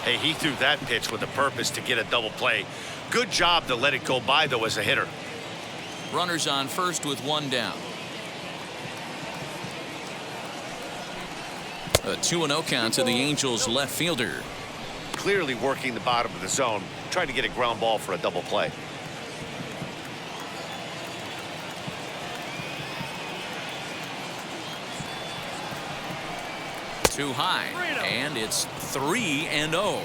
B: Hey, he threw that pitch with a purpose to get a double play. Good job to let it go by, though, as a hitter.
A: Runners on first with one down. A 2-0 count to the Angels left fielder.
B: Clearly working the bottom of the zone, trying to get a ground ball for a double play.
A: Too high, and it's 3-0.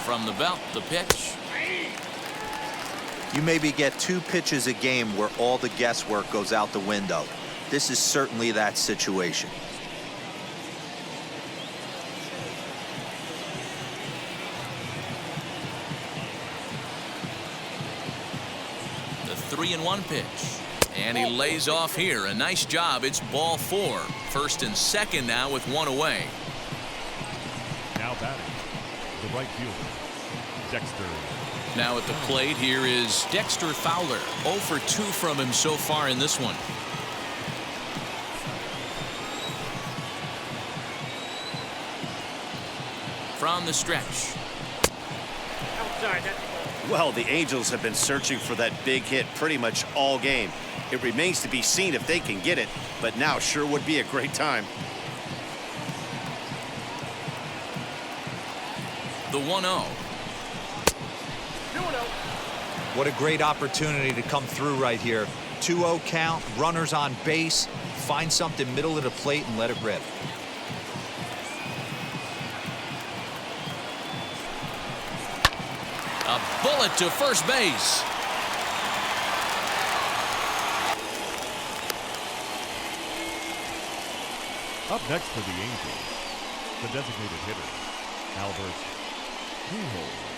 A: From the belt, the pitch.
E: You maybe get 2 pitches a game where all the guesswork goes out the window. This is certainly that situation.
A: The 3-1 pitch. And he lays off here. A nice job. It's ball 4. First and second now with one away.
C: Now batting, the right fielder, Dexter.
A: Now at the plate, here is Dexter Fowler. 0 for 2 from him so far in this one. From the stretch.
D: Outside.
B: Well, the Angels have been searching for that big hit pretty much all game. It remains to be seen if they can get it, but now sure would be a great time.
A: The 1-0.
D: 2-0.
E: What a great opportunity to come through right here. 2-0 count, runners on base. Find something middle of the plate and let it rip.
A: A bullet to first base.
C: Up next for the Angels, the designated hitter, Albert Pujols.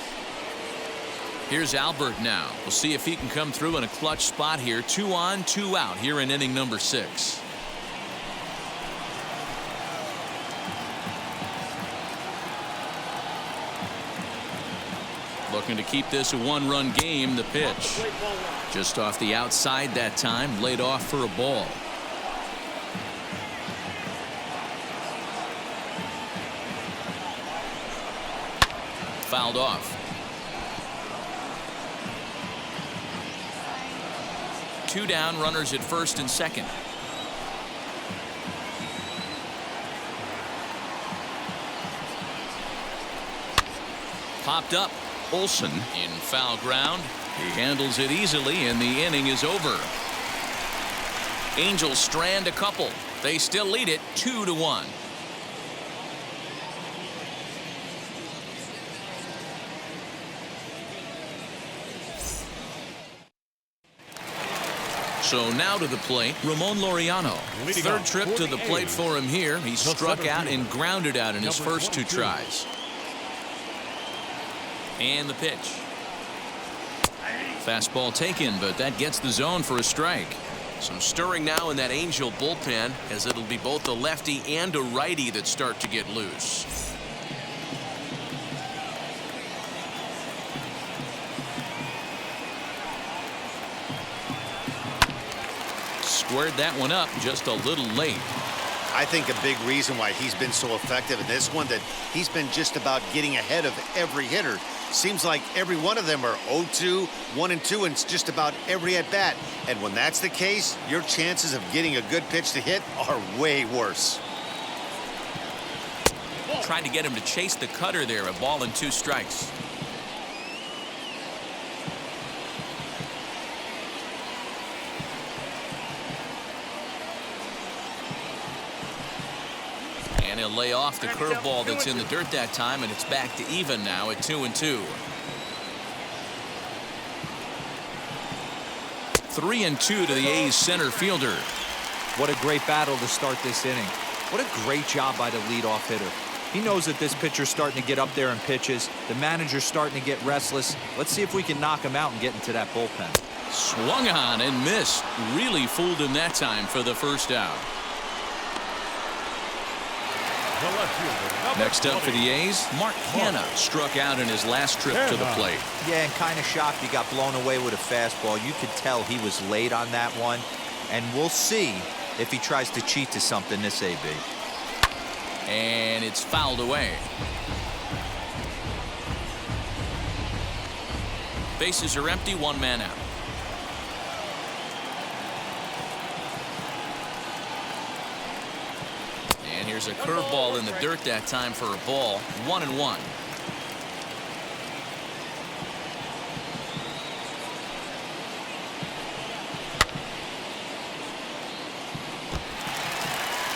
A: Here's Albert now. We'll see if he can come through in a clutch spot here. 2 on, 2 out here in inning number 6. Looking to keep this a 1-run game. The pitch just off the outside that time, laid off for a ball. Fouled off. 2 down, runners at first and second. Popped up. Olsen in foul ground. He handles it easily, and the inning is over. Angels strand a couple. They still lead it 2-1. So now to the plate, Ramon Laureano.
C: Leading
A: Third
C: off
A: trip
C: for
A: to
C: the
A: the plate
C: A's,
A: for him here. He struck
C: center
A: out and
C: fielder,
A: grounded out in his
C: number
A: first 2
C: 22.
A: tries. And the pitch. Fastball taken, but that gets the zone for a strike.
G: Some stirring now in that Angel bullpen, as it'll be both a lefty and a righty that start to get loose.
A: Squared that one up just a little late.
B: I think a big reason why he's been so effective in this one, that he's been just about getting ahead of every hitter. Seems like every one of them are 0-2, 1-2, and it's just about every at-bat. And when that's the case, your chances of getting a good pitch to hit are way worse.
A: Trying to get him to chase the cutter there. A ball and 2 strikes. And he'll lay off the curveball that's in the dirt that time, and it's back to even now at 2-2. 3-2 to the A's center fielder.
E: What a great battle to start this inning. What a great job by the leadoff hitter. He knows that this pitcher's starting to get up there in pitches. The manager's starting to get restless. Let's see if we can knock him out and get into that bullpen.
A: Swung on and missed. Really fooled him that time for the first out.
C: The left fielder, number
A: Next up for
C: 20.
A: the A's, Mark Hanna struck out in his last trip to the
C: Hanna.
A: plate.
E: Yeah, and kind of shocked he got blown away with a fastball. You could tell he was late on that one. And we'll see if he tries to cheat to something this AB.
A: And it's fouled away. Bases are empty, one man out. And here's a curveball in the dirt that time for a ball. 1-1.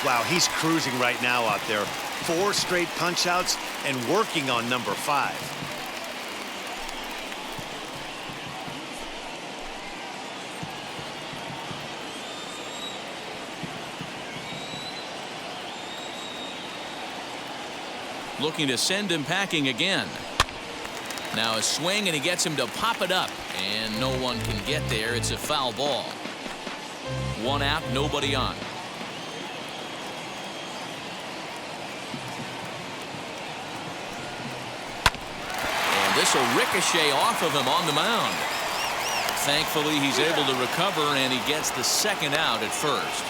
B: Wow, he's cruising right now out there. 4 straight punch-outs and working on number 5.
A: Looking to send him packing again. Now a swing, and he gets him to pop it up, and no one can get there. It's a foul ball. 1 out, nobody on. And this will ricochet off of him on the mound. Thankfully, he's able to recover, and he gets the second out at first.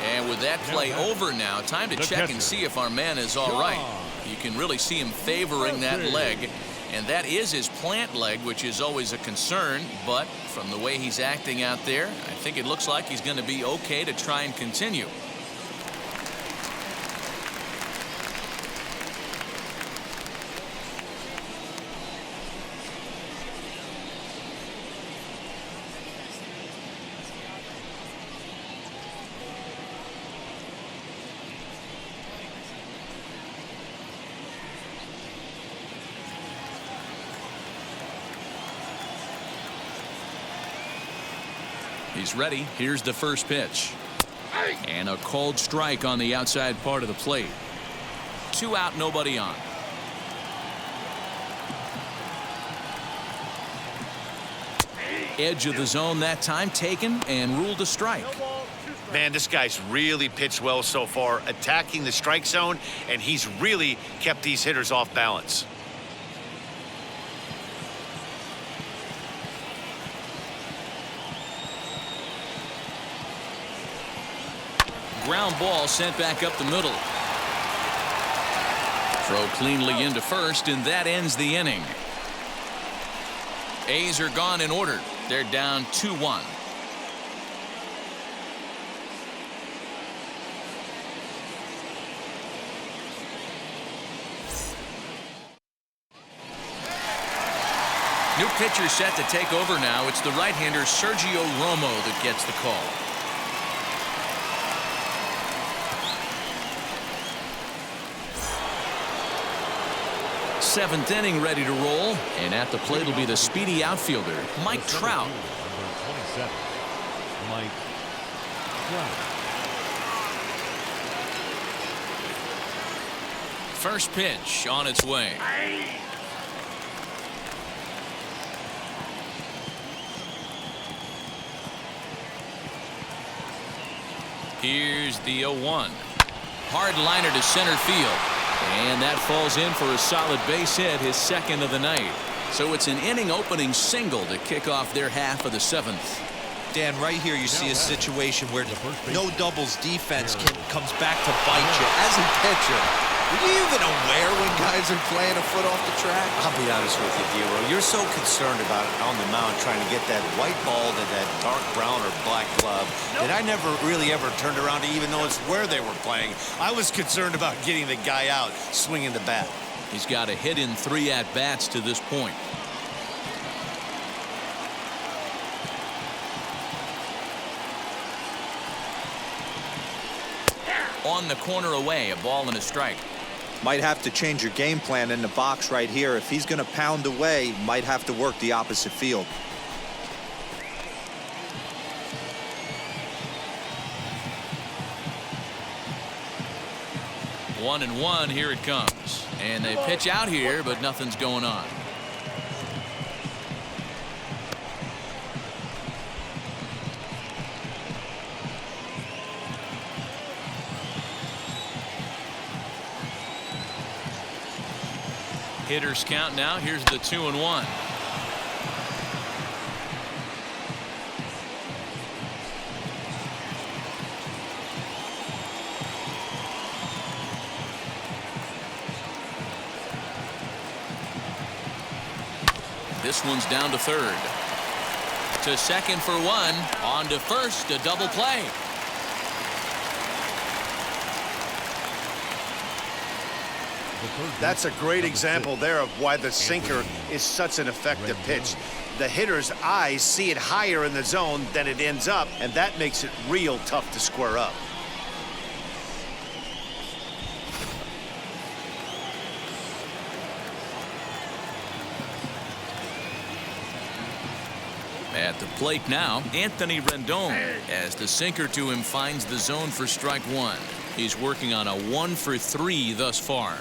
A: And with that play over now, time to check and see if our man is all right. You can really see him favoring that leg, and that is his plant leg, which is always a concern. But from the way he's acting out there, I think it looks like he's going to be okay to try and continue. He's ready. Here's the first pitch. And a cold strike on the outside part of the plate. 2 out, nobody on. Edge of the zone that time, taken and ruled a strike.
B: Man, this guy's really pitched well so far, attacking the strike zone, and he's really kept these hitters off balance.
A: Ground ball sent back up the middle. Throw cleanly into first, and that ends the inning. A's are gone in order. They're down 2-1. New pitcher set to take over now. It's the right-hander Sergio Romo that gets the call. Seventh inning ready to roll, and at the plate will be the speedy outfielder Mike Trout.
C: Number 27, Mike Trout.
A: First pitch on its way. Here's the 0-1. Hard liner to center field. And that falls in for a solid base hit, his second of the night. So it's an inning opening single to kick off their half of the 7th.
E: Dan, right here you see a situation where no doubles defense comes back to bite you. As a pitcher, are you even aware when guys are playing a foot off the track?
B: I'll be honest with you, Dero. You're so concerned about it on the mound trying to get that white ball to that dark brown or black glove that I never really ever turned around to even notice where they were playing. I was concerned about getting the guy out swinging the bat.
A: He's got a hit in 3 at-bats to this point. On the corner away, a ball and a strike.
E: Might have to change your game plan in the box right here. If he's going to pound away, might have to work the opposite field.
A: One and one, here it comes. And they pitch out here, but nothing's going on. Hitters count now. Here's the 2-1. This one's down to third. To second for one. On to first. A double play.
B: That's a great example there of why the sinker is such an effective pitch. The hitter's eyes see it higher in the zone than it ends up, and that makes it real tough to square up.
A: At the plate now, Anthony Rendon, as the sinker to him finds the zone for strike one. He's working on a 1 for 3 thus far.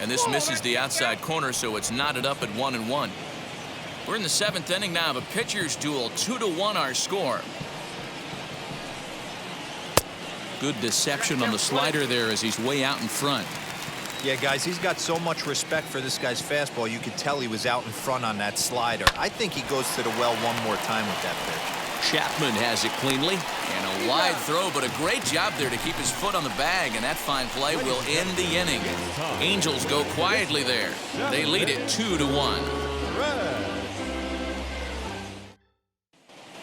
A: And this misses the outside corner, so it's knotted up at 1-1. We're in the 7th inning now of a pitcher's duel. 2-1 our score. Good deception on the slider there as he's way out in front.
E: Yeah, guys, he's got so much respect for this guy's fastball. You could tell he was out in front on that slider. I think he goes to the well one more time with that pitch.
A: Chapman has it cleanly. And a wide throw, but a great job there to keep his foot on the bag. And that fine play will end the inning. Angels go quietly there. They lead it 2-1.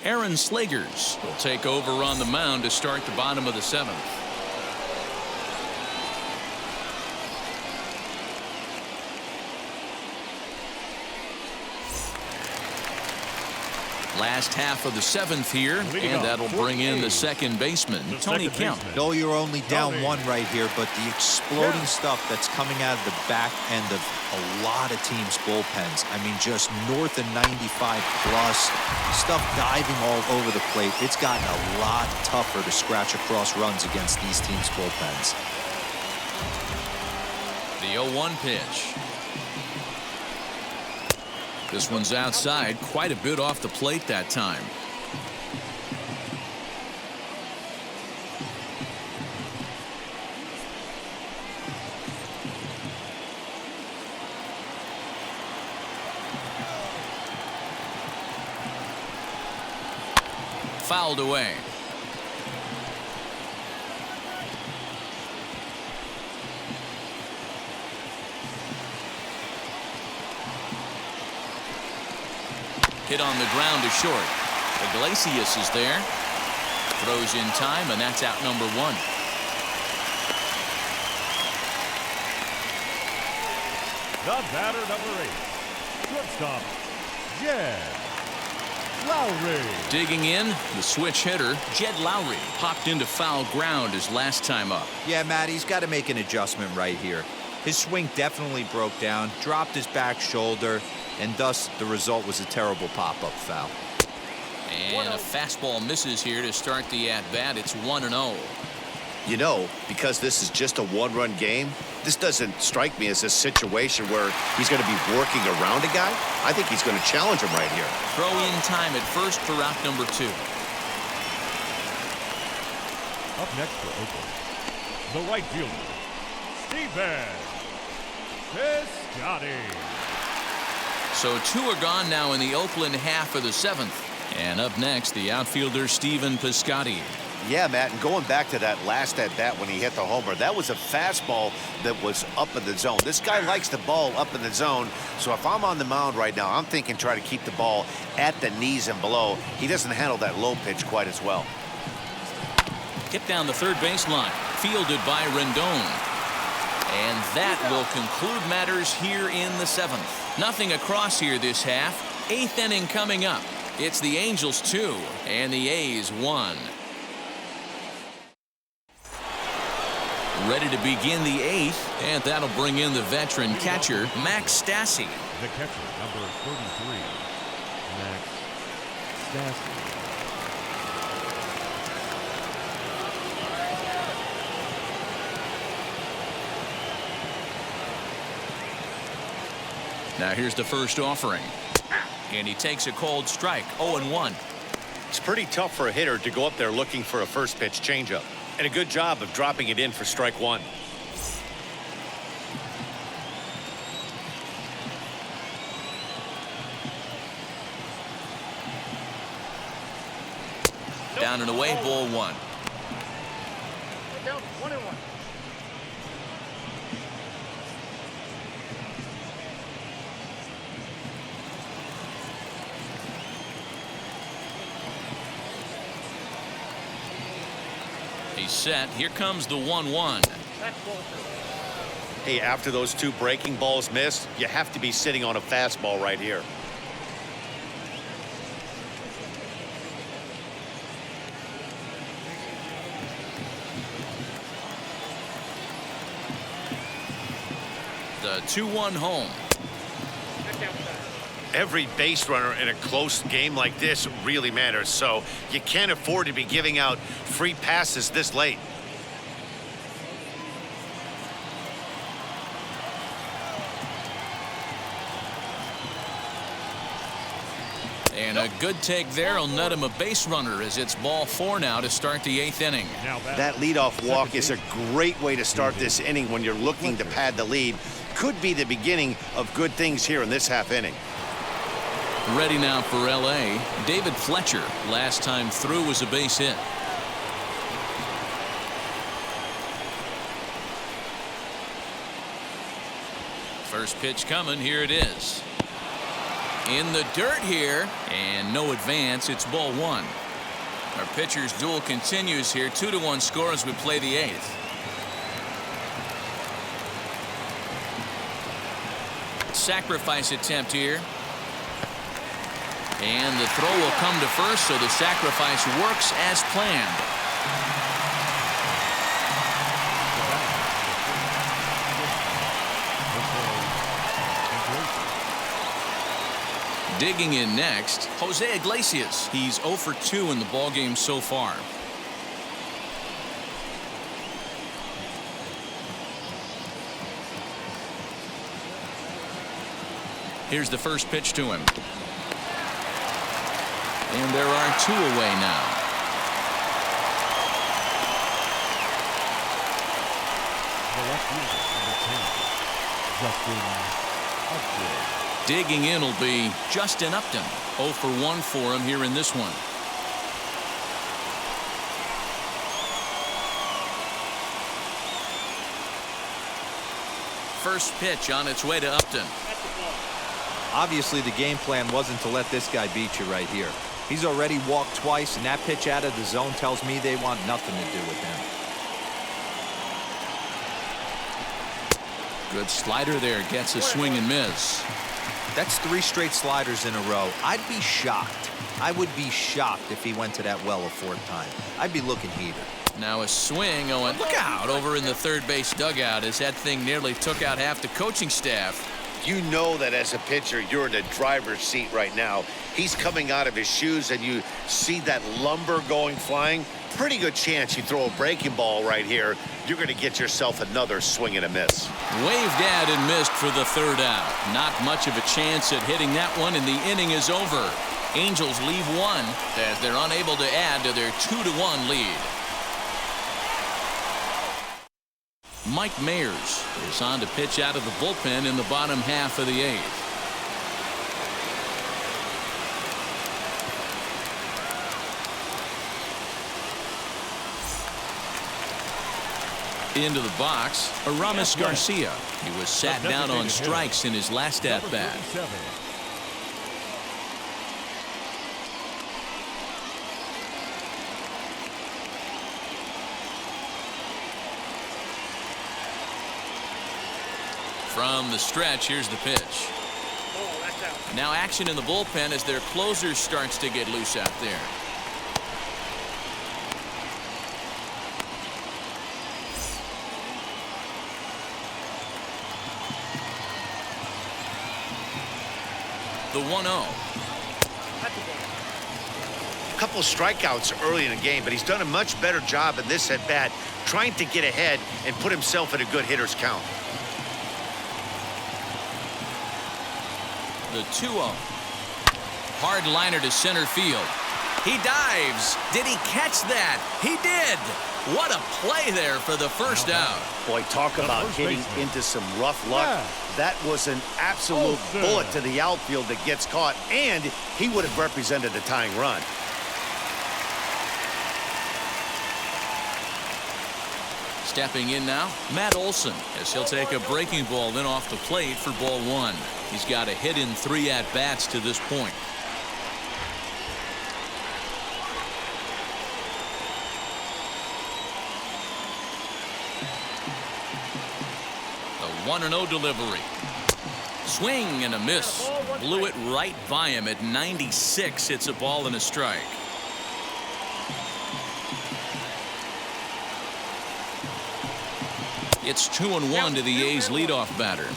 A: Aaron Slagers will take over on the mound to start the bottom of the 7th. Last half of the 7th here, and that'll bring in the second baseman, Tony Kemp.
E: No, you're only down 1 right here, but the exploding stuff that's coming out of the back end of a lot of teams' bullpens. I mean, just north of 95 plus, stuff diving all over the plate. It's gotten a lot tougher to scratch across runs against these teams' bullpens.
A: The 0-1 pitch. This one's outside, quite a bit off the plate that time. Fouled away. Hit on the ground to short. Iglesias is there. Throws in time, and that's out number 1.
C: The batter, number 8. Shortstop, Jed Lowry.
A: Digging in, the switch hitter, Jed Lowry, popped into foul ground his last time up.
E: Yeah, Matt, he's got to make an adjustment right here. His swing definitely broke down, dropped his back shoulder, and thus the result was a terrible pop-up foul.
A: And a fastball misses here to start the at-bat. It's 1-0.
B: You know, because this is just a one-run game, this doesn't strike me as a situation where he's going to be working around a guy. I think he's going to challenge him right here.
A: Throw in time at first for out number 2.
C: Up next for Oakland, the right fielder, Steven Piscotty.
A: So 2 are gone now in the Oakland half of the 7th. And up next, the outfielder, Steven Piscotty.
B: Yeah, Matt, and going back to that last at-bat when he hit the homer, that was a fastball that was up in the zone. This guy likes the ball up in the zone, so if I'm on the mound right now, I'm thinking try to keep the ball at the knees and below. He doesn't handle that low pitch quite as well.
A: Hit down the third baseline, fielded by Rendon. And that will conclude matters here in the 7th. Nothing across here this half. 8th inning coming up. It's the Angels 2 and the A's 1. Ready to begin the 8th, and that'll bring in the veteran catcher, Max Stassi.
C: The catcher, number 33, Max Stassi.
A: Now here's the first offering. And he takes a cold strike, 0-1.
H: It's pretty tough for a hitter to go up there looking for a first pitch changeup. And a good job of dropping it in for strike one.
A: Down and away, ball one.
D: Down 1-1.
A: He's set. Here comes the 1-1.
D: That's ball two.
H: Hey, after those two breaking balls missed, you have to be sitting on a fastball right here.
A: The 2-1 home.
D: That's outside.
H: Every base runner in a close game like this really matters, so you can't afford to be giving out free passes this late.
A: And a good take there will net him a base runner as it's ball 4 now to start the 8th inning.
C: Now
B: That leadoff walk is a great way to start this inning when you're looking to pad the lead. Could be the beginning of good things here in this half inning.
A: Ready now for L.A. David Fletcher. Last time through was a base hit. First pitch coming. Here it is. In the dirt here, and no advance. It's ball 1. Our pitcher's duel continues here. 2-1 score as we play the 8th. Sacrifice attempt here. And the throw will come to first, so the sacrifice works as planned. Digging in next, Jose Iglesias. He's 0 for 2 in the ballgame so far. Here's the first pitch to him. And there are 2 away now.
C: the left fielder, number 10, Justin Upton.
A: Digging in will be Justin Upton. 0 for 1 for him here in this one. First pitch on its way to Upton.
E: Obviously, the game plan wasn't to let this guy beat you right here. He's already walked twice, and that pitch out of the zone tells me they want nothing to do with him.
A: Good slider there. Gets a swing and miss.
E: That's 3 straight sliders in a row. I'd be shocked. I would be shocked if he went to that well a 4th time. I'd be looking heater.
A: Now a swing. Oh, and look out over in the third base dugout as that thing nearly took out half the coaching staff.
B: You know that as a pitcher, you're in the driver's seat right now. He's coming out of his shoes, and you see that lumber going flying. Pretty good chance you throw a breaking ball right here. You're going to get yourself another swing and a miss.
A: Waved at and missed for the 3rd out. Not much of a chance at hitting that one, and the inning is over. Angels leave 1 as they're unable to add to their 2-1 lead. Mike Mayers is on to pitch out of the bullpen in the bottom half of the 8th. Into the box, Aramis Garcia. He was sat down on strikes in his last at-bat. From the stretch, here's the pitch.
D: Oh, that's out.
A: Now action in the bullpen as their closer starts to get loose out there. The 1-0.
B: A couple of strikeouts early in the game, but he's done a much better job in this at-bat trying to get ahead and put himself in a good hitter's count.
A: The 2-0. Hard liner to center field. He dives. Did he catch that? He did. What a play there for the first out.
B: Boy, talk about hitting into some rough luck. That was an absolute bullet to the outfield that gets caught, and he would have represented a tying run.
A: Stepping in now, Matt Olson, as he'll take a breaking ball in off the plate for ball one. He's got a hit in 3 at-bats to this point. The 1-0 delivery. Swing and a miss. Blew it right by him at 96. It's a ball and a strike. It's 2-1 to the A's leadoff batter.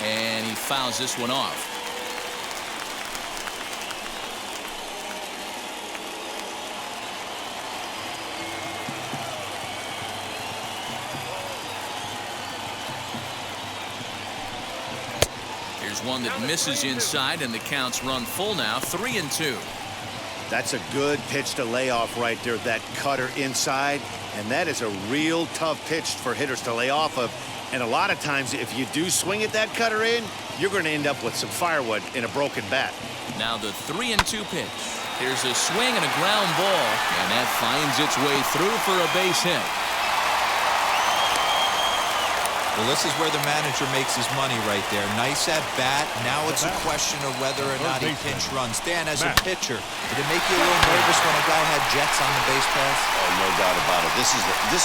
A: And he fouls this one off. Here's one that misses inside, and the count's run full now, 3-2.
B: That's a good pitch to lay off right there, that cutter inside, and that is a real tough pitch for hitters to lay off of. And a lot of times, if you do swing at that cutter in, you're going to end up with some firewood in a broken bat.
A: Now the 3-2 pitch. Here's a swing and a ground ball, and that finds its way through for a base hit.
E: Well, this is where the manager makes his money right there. Nice at bat. Now it's a question of whether or not he pinch runs. Dan, as a pitcher, did it make you a little nervous when a guy had jets on the base pass?
B: Oh, no doubt about it. This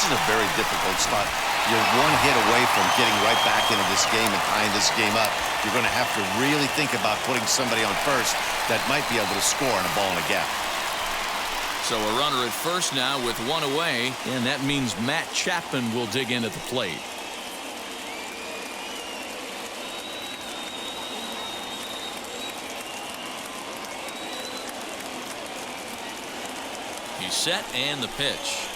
B: is a very difficult spot. You're one hit away from getting right back into this game and tying this game up. You're going to have to really think about putting somebody on first that might be able to score on a ball in a gap.
A: So a runner at first now with one away, and that means Matt Chapman will dig in at the plate. He's set, and the pitch.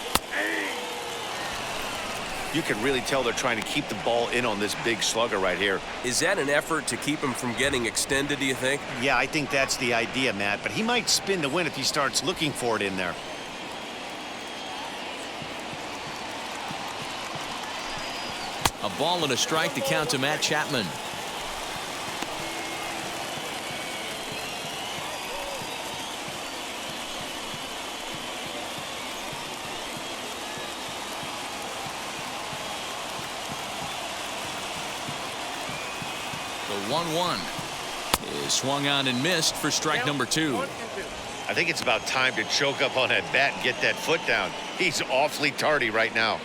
B: You can really tell they're trying to keep the ball in on this big slugger right here.
G: Is that an effort to keep him from getting extended, do you think?
B: Yeah, I think that's the idea, Matt, but he might spin to win if he starts looking for it in there.
A: A ball and a strike to count to Matt Chapman. The 1-1 is swung on and missed for strike number 2.
H: I think it's about time to choke up on that bat and get that foot down. He's awfully tardy right now.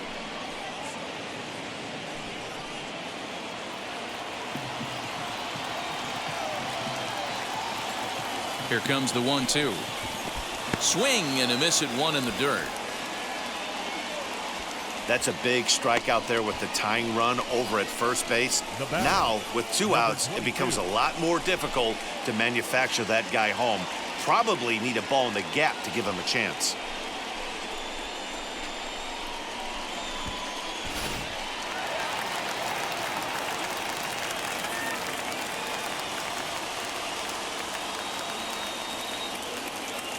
A: Here comes the 1-2. Swing and a miss at 1 in the dirt.
B: That's a big strike out there with the tying run over at first base. Now, with 2 outs, it becomes a lot more difficult to manufacture that guy home. Probably need a ball in the gap to give him a chance.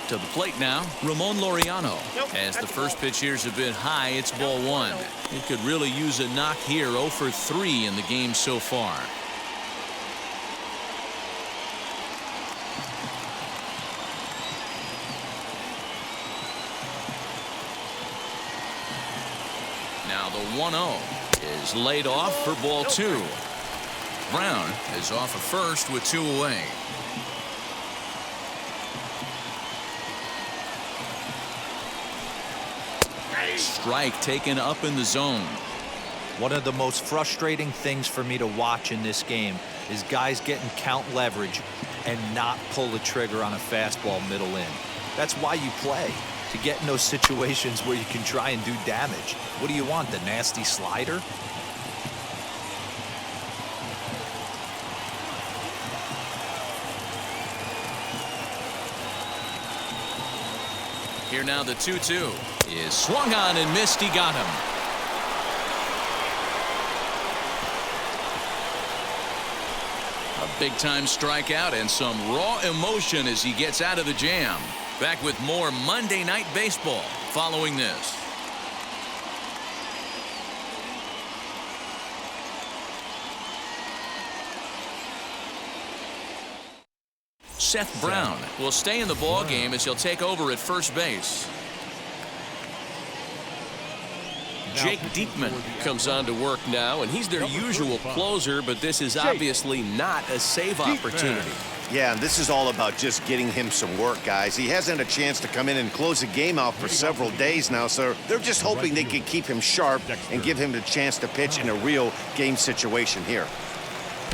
A: To the plate now, Ramon Laureano. As the first pitch here's a bit high, it's ball 1. He could really use a knock here. 0 for 3 in the game so far. Now the 1-0 is laid off for ball 2. Brown is off of first with 2 away. Strike taken up in the zone.
E: One of the most frustrating things for me to watch in this game is guys getting count leverage and not pull the trigger on a fastball middle in. That's why you play, to get in those situations where you can try and do damage. What do you want, the nasty slider?
A: Here now the 2-2 is swung on and missed. He got him. Big-time strikeout and some raw emotion as he gets out of the jam. Back with more Monday Night Baseball following this. Seth Brown will stay in the ball game as he'll take over at first base.
G: Jake Diekman comes on to work now, and he's their usual closer, but this is obviously not a save opportunity.
B: Yeah, and this is all about just getting him some work, guys. He hasn't had a chance to come in and close a game out for several days now, so they're just hoping they can keep him sharp and give him the chance to pitch in a real game situation here.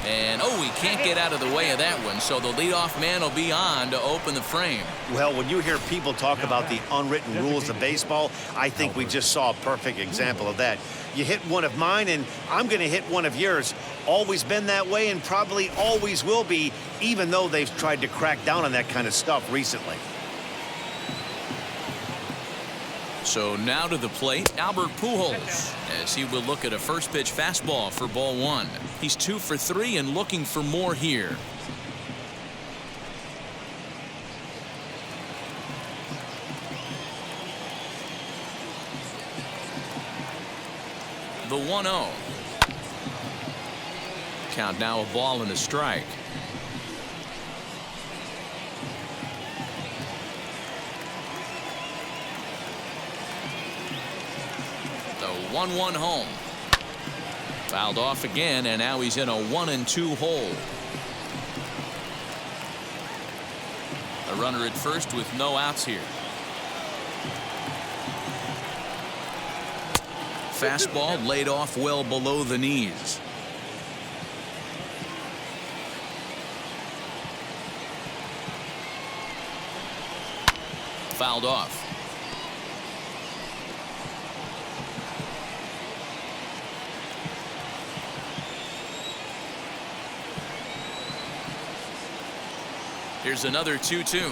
A: And, oh, he can't get out of the way of that one, so the leadoff man will be on to open the frame.
B: Well, when you hear people talk about the unwritten rules of baseball, I think we just saw a perfect example of that. You hit one of mine, and I'm going to hit one of yours. Always been that way and probably always will be, even though they've tried to crack down on that kind of stuff recently.
A: So now to the plate, Albert Pujols, as he will look at a first pitch fastball for ball one. He's 2 for 3 and looking for more here. The 1-0. Count now, a ball and a strike. The 1-1 home. Fouled off again, and now he's in a 1-2 hole. A runner at first with no outs here. Fastball laid off well below the knees. Fouled off. Here's another 2-2.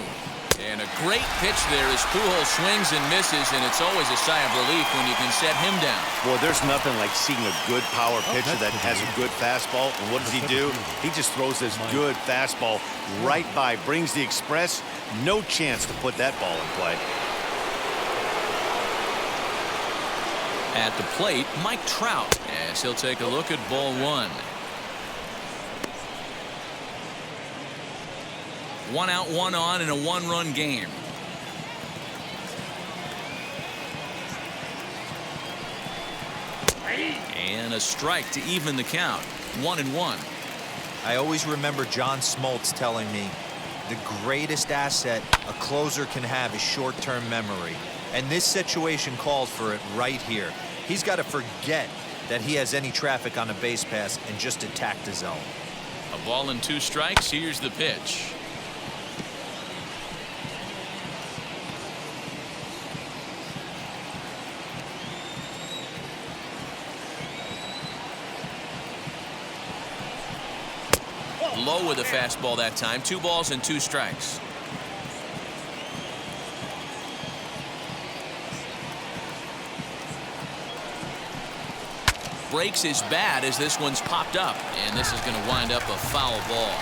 A: And a great pitch there as Pujols swings and misses, and it's always a sigh of relief when you can set him down.
B: Boy, there's nothing like seeing a good power pitcher that has a good fastball. And what does he do? He just throws this good fastball right by, brings the express. No chance to put that ball in play.
A: At the plate, Mike Trout, as he'll take a look at ball one. 1 out, 1 on in a 1-run game. And a strike to even the count. 1-1.
E: I always remember John Smoltz telling me the greatest asset a closer can have is short-term memory. And this situation calls for it right here. He's got to forget that he has any traffic on a base pass and just attack the zone.
A: A ball and 2 strikes. Here's the pitch. Low with a fastball that time. 2 balls and 2 strikes. Breaks his bat as this one's popped up, and this is going to wind up a foul ball.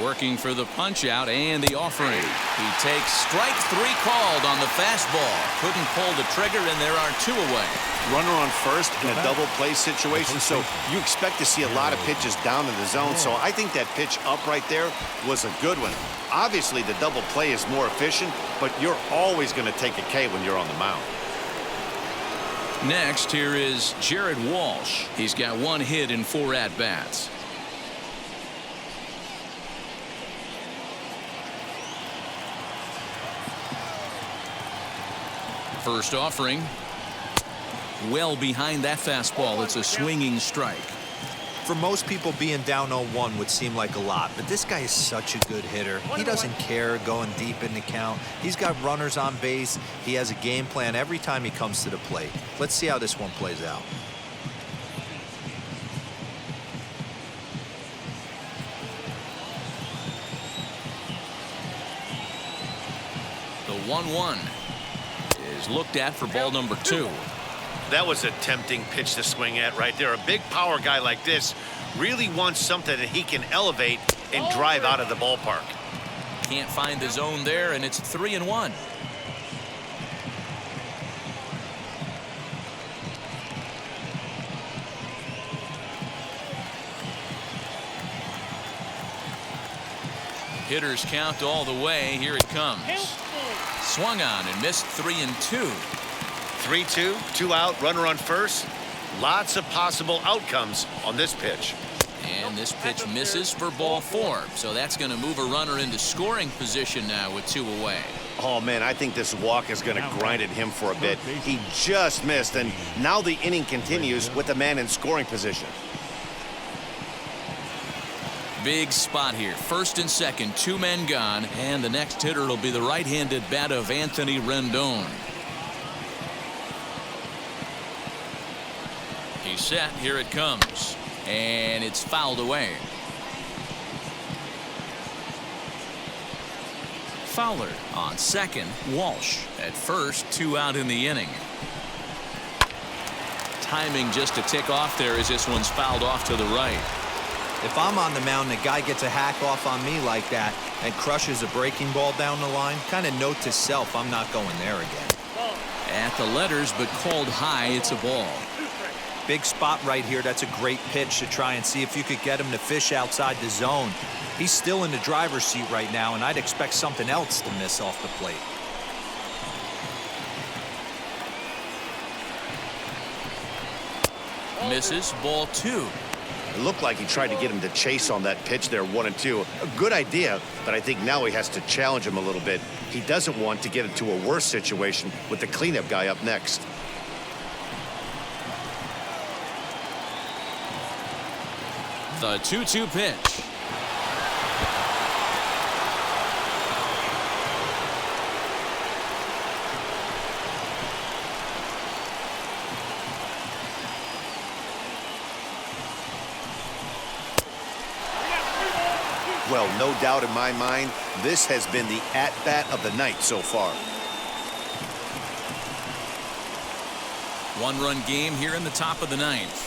A: Working for the punch out and the offering. He takes strike 3 called on the fastball. Couldn't pull the trigger, and there are 2 away.
B: Runner on first in a double play situation, so you expect to see a lot of pitches down in the zone. So I think that pitch up right there was a good one. Obviously, the double play is more efficient, but you're always going to take a K when you're on the mound.
A: Next, here is Jared Walsh. He's got 1 hit in 4 at-bats. First offering. Well behind that fastball. It's a swinging strike.
E: For most people, being down 0-1 would seem like a lot, but this guy is such a good hitter. He doesn't care going deep in the count. He's got runners on base. He has a game plan every time he comes to the plate. Let's see how this one plays out.
A: The 1-1. gets looked at for ball number 2.
H: That was a tempting pitch to swing at right there. A big power guy like this really wants something that he can elevate and drive out of the ballpark.
A: Can't find the zone there, and it's 3-1. Hitters count all the way. Here it comes. Swung on and missed 3-2.
H: 3-2, 2 out, runner on first. Lots of possible outcomes on this pitch.
A: And this pitch misses for ball 4. So that's going to move a runner into scoring position now with 2 away.
B: Oh, man, I think this walk is going to grind at him for a bit. He just missed, and now the inning continues with the man in scoring position.
A: Big spot here. First and second, 2 men gone, and the next hitter will be the right-handed bat of Anthony Rendon. He's set. Here it comes, and it's fouled away. Fowler on second. Walsh at first. 2 out in the inning. Timing just a tick off there as this one's fouled off to the right.
E: If I'm on the mound, the guy gets a hack off on me like that and crushes a breaking ball down the line, kind of note to self, I'm not going there again.
A: At the letters, but called high. It's a ball.
E: Big spot right here. That's a great pitch to try and see if you could get him to fish outside the zone. He's still in the driver's seat right now, and I'd expect something else to miss off the plate.
A: Misses. Ball 2.
B: It looked like he tried to get him to chase on that pitch there, 1-2. A good idea, but I think now he has to challenge him a little bit. He doesn't want to get into a worse situation with the cleanup guy up next.
A: The 2-2 pitch.
B: Well, no doubt in my mind, this has been the at-bat of the night so far.
A: 1-run game here in the top of the 9th.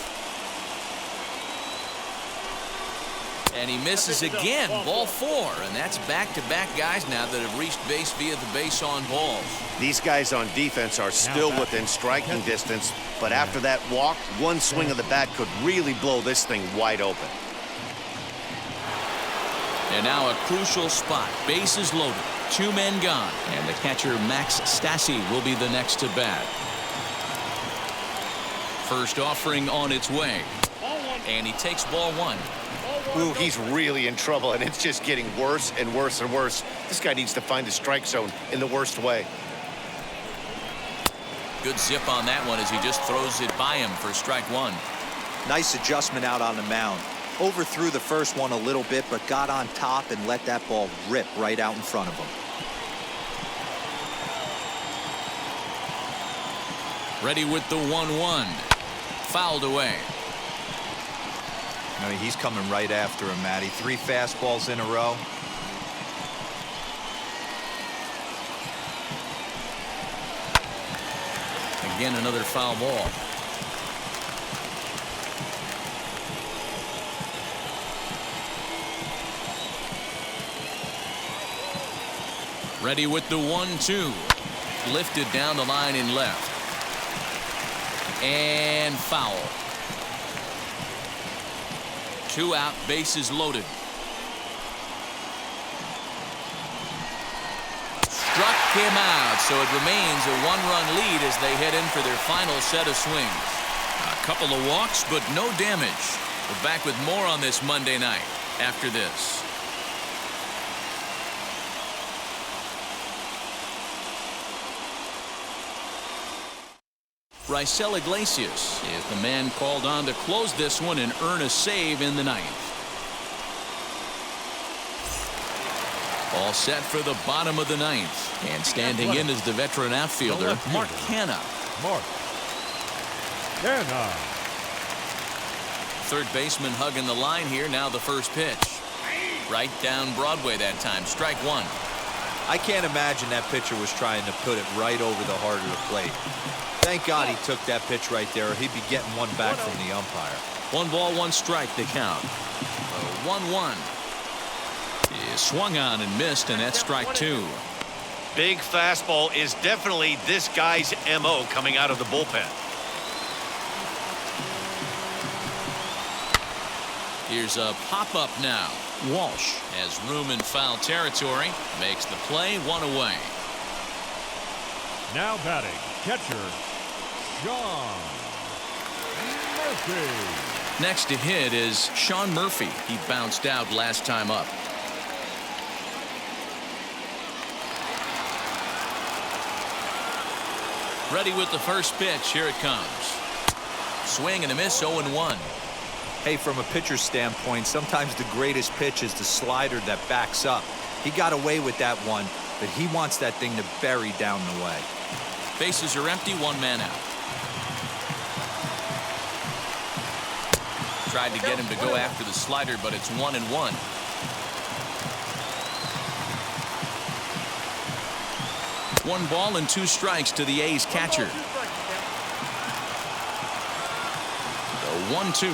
A: And he misses again. Ball 4. And that's back-to-back guys now that have reached base via the base on balls.
B: These guys on defense are still within striking distance, but after that walk, one swing of the bat could really blow this thing wide open.
A: And now a crucial spot. Bases loaded. 2 men gone. And the catcher, Max Stassi, will be the next to bat. First offering on its way. And he takes ball 1.
H: Ooh, he's really in trouble, and it's just getting worse and worse and worse. This guy needs to find the strike zone in the worst way.
A: Good zip on that one as he just throws it by him for strike 1.
E: Nice adjustment out on the mound. Overthrew the first one a little bit, but got on top and let that ball rip right out in front of him.
A: Ready with the 1-1. Fouled away.
E: I mean, he's coming right after him, Matty. 3 fastballs in a row.
A: Again, another foul ball. Ready with the 1-2. Lifted down the line in left. And foul. 2 out, bases loaded. Struck him out, so it remains a 1-run lead as they head in for their final set of swings. A couple of walks, but no damage. We're back with more on this Monday night after this. Raisel Iglesias is the man called on to close this one and earn a save in the 9th. All set for the bottom of the 9th. And standing in is the veteran outfielder, Mark Hanna. Third baseman hugging the line here. Now the first pitch. Right down Broadway that time. Strike 1.
E: I can't imagine that pitcher was trying to put it right over the heart of the plate. Thank God he took that pitch right there, or he'd be getting one back from the umpire.
A: 1 ball, 1 strike, the count. 1-1. He swung on and missed, and that's strike 2.
H: Big fastball is definitely this guy's MO coming out of the bullpen.
A: Here's a pop-up now. Walsh has room in foul territory, makes the play, 1 away.
C: Now batting, catcher, Sean Murphy.
A: Next to hit is Sean Murphy. He bounced out last time up. Ready with the first pitch. Here it comes. Swing and a miss, 0-1.
E: Hey, from a pitcher's standpoint, sometimes the greatest pitch is the slider that backs up. He got away with that one, but he wants that thing to bury down the way.
A: Bases are empty, 1 man out. Tried to get him to go after the slider, but it's 1-1. One ball and 2 strikes to the A's catcher. The 1-2.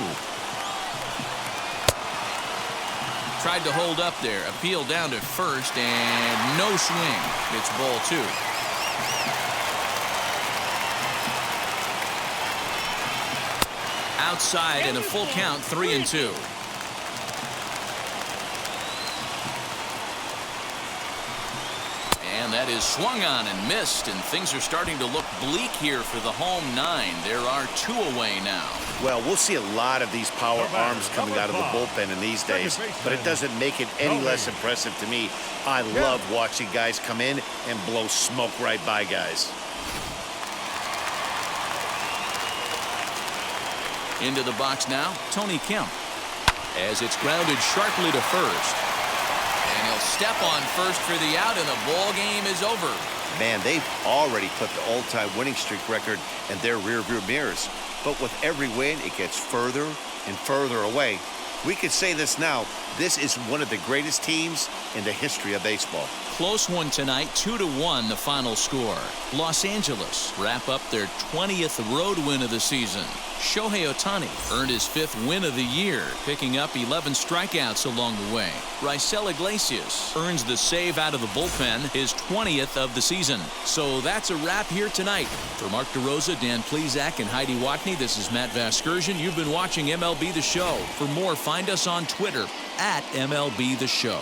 A: Tried to hold up there. Appeal down to first, and no swing. It's ball 2. Outside and a full count, 3-2. And that is swung on and missed, and things are starting to look bleak here for the home 9. There are 2 away now.
B: Well, we'll see a lot of these power arms coming out of the bullpen in these days, but it doesn't make it any less impressive to me. I love watching guys come in and blow smoke right by guys.
A: Into the box now, Tony Kemp. As it's grounded sharply to first. And he'll step on first for the out, and the ball game is over.
B: Man, they've already put the all-time winning streak record in their rearview mirrors. But with every win, it gets further and further away. We could say this now. This is one of the greatest teams in the history of baseball.
A: Close one tonight, 2-1 the final score. Los Angeles wrap up their 20th road win of the season. Shohei Ohtani earned his 5th win of the year, picking up 11 strikeouts along the way. Raisel Iglesias earns the save out of the bullpen, his 20th of the season. So that's a wrap here tonight. For Mark DeRosa, Dan Plesac, and Heidi Watney, this is Matt Vasgersian. You've been watching MLB The Show. For more, find us on Twitter @MLB The Show.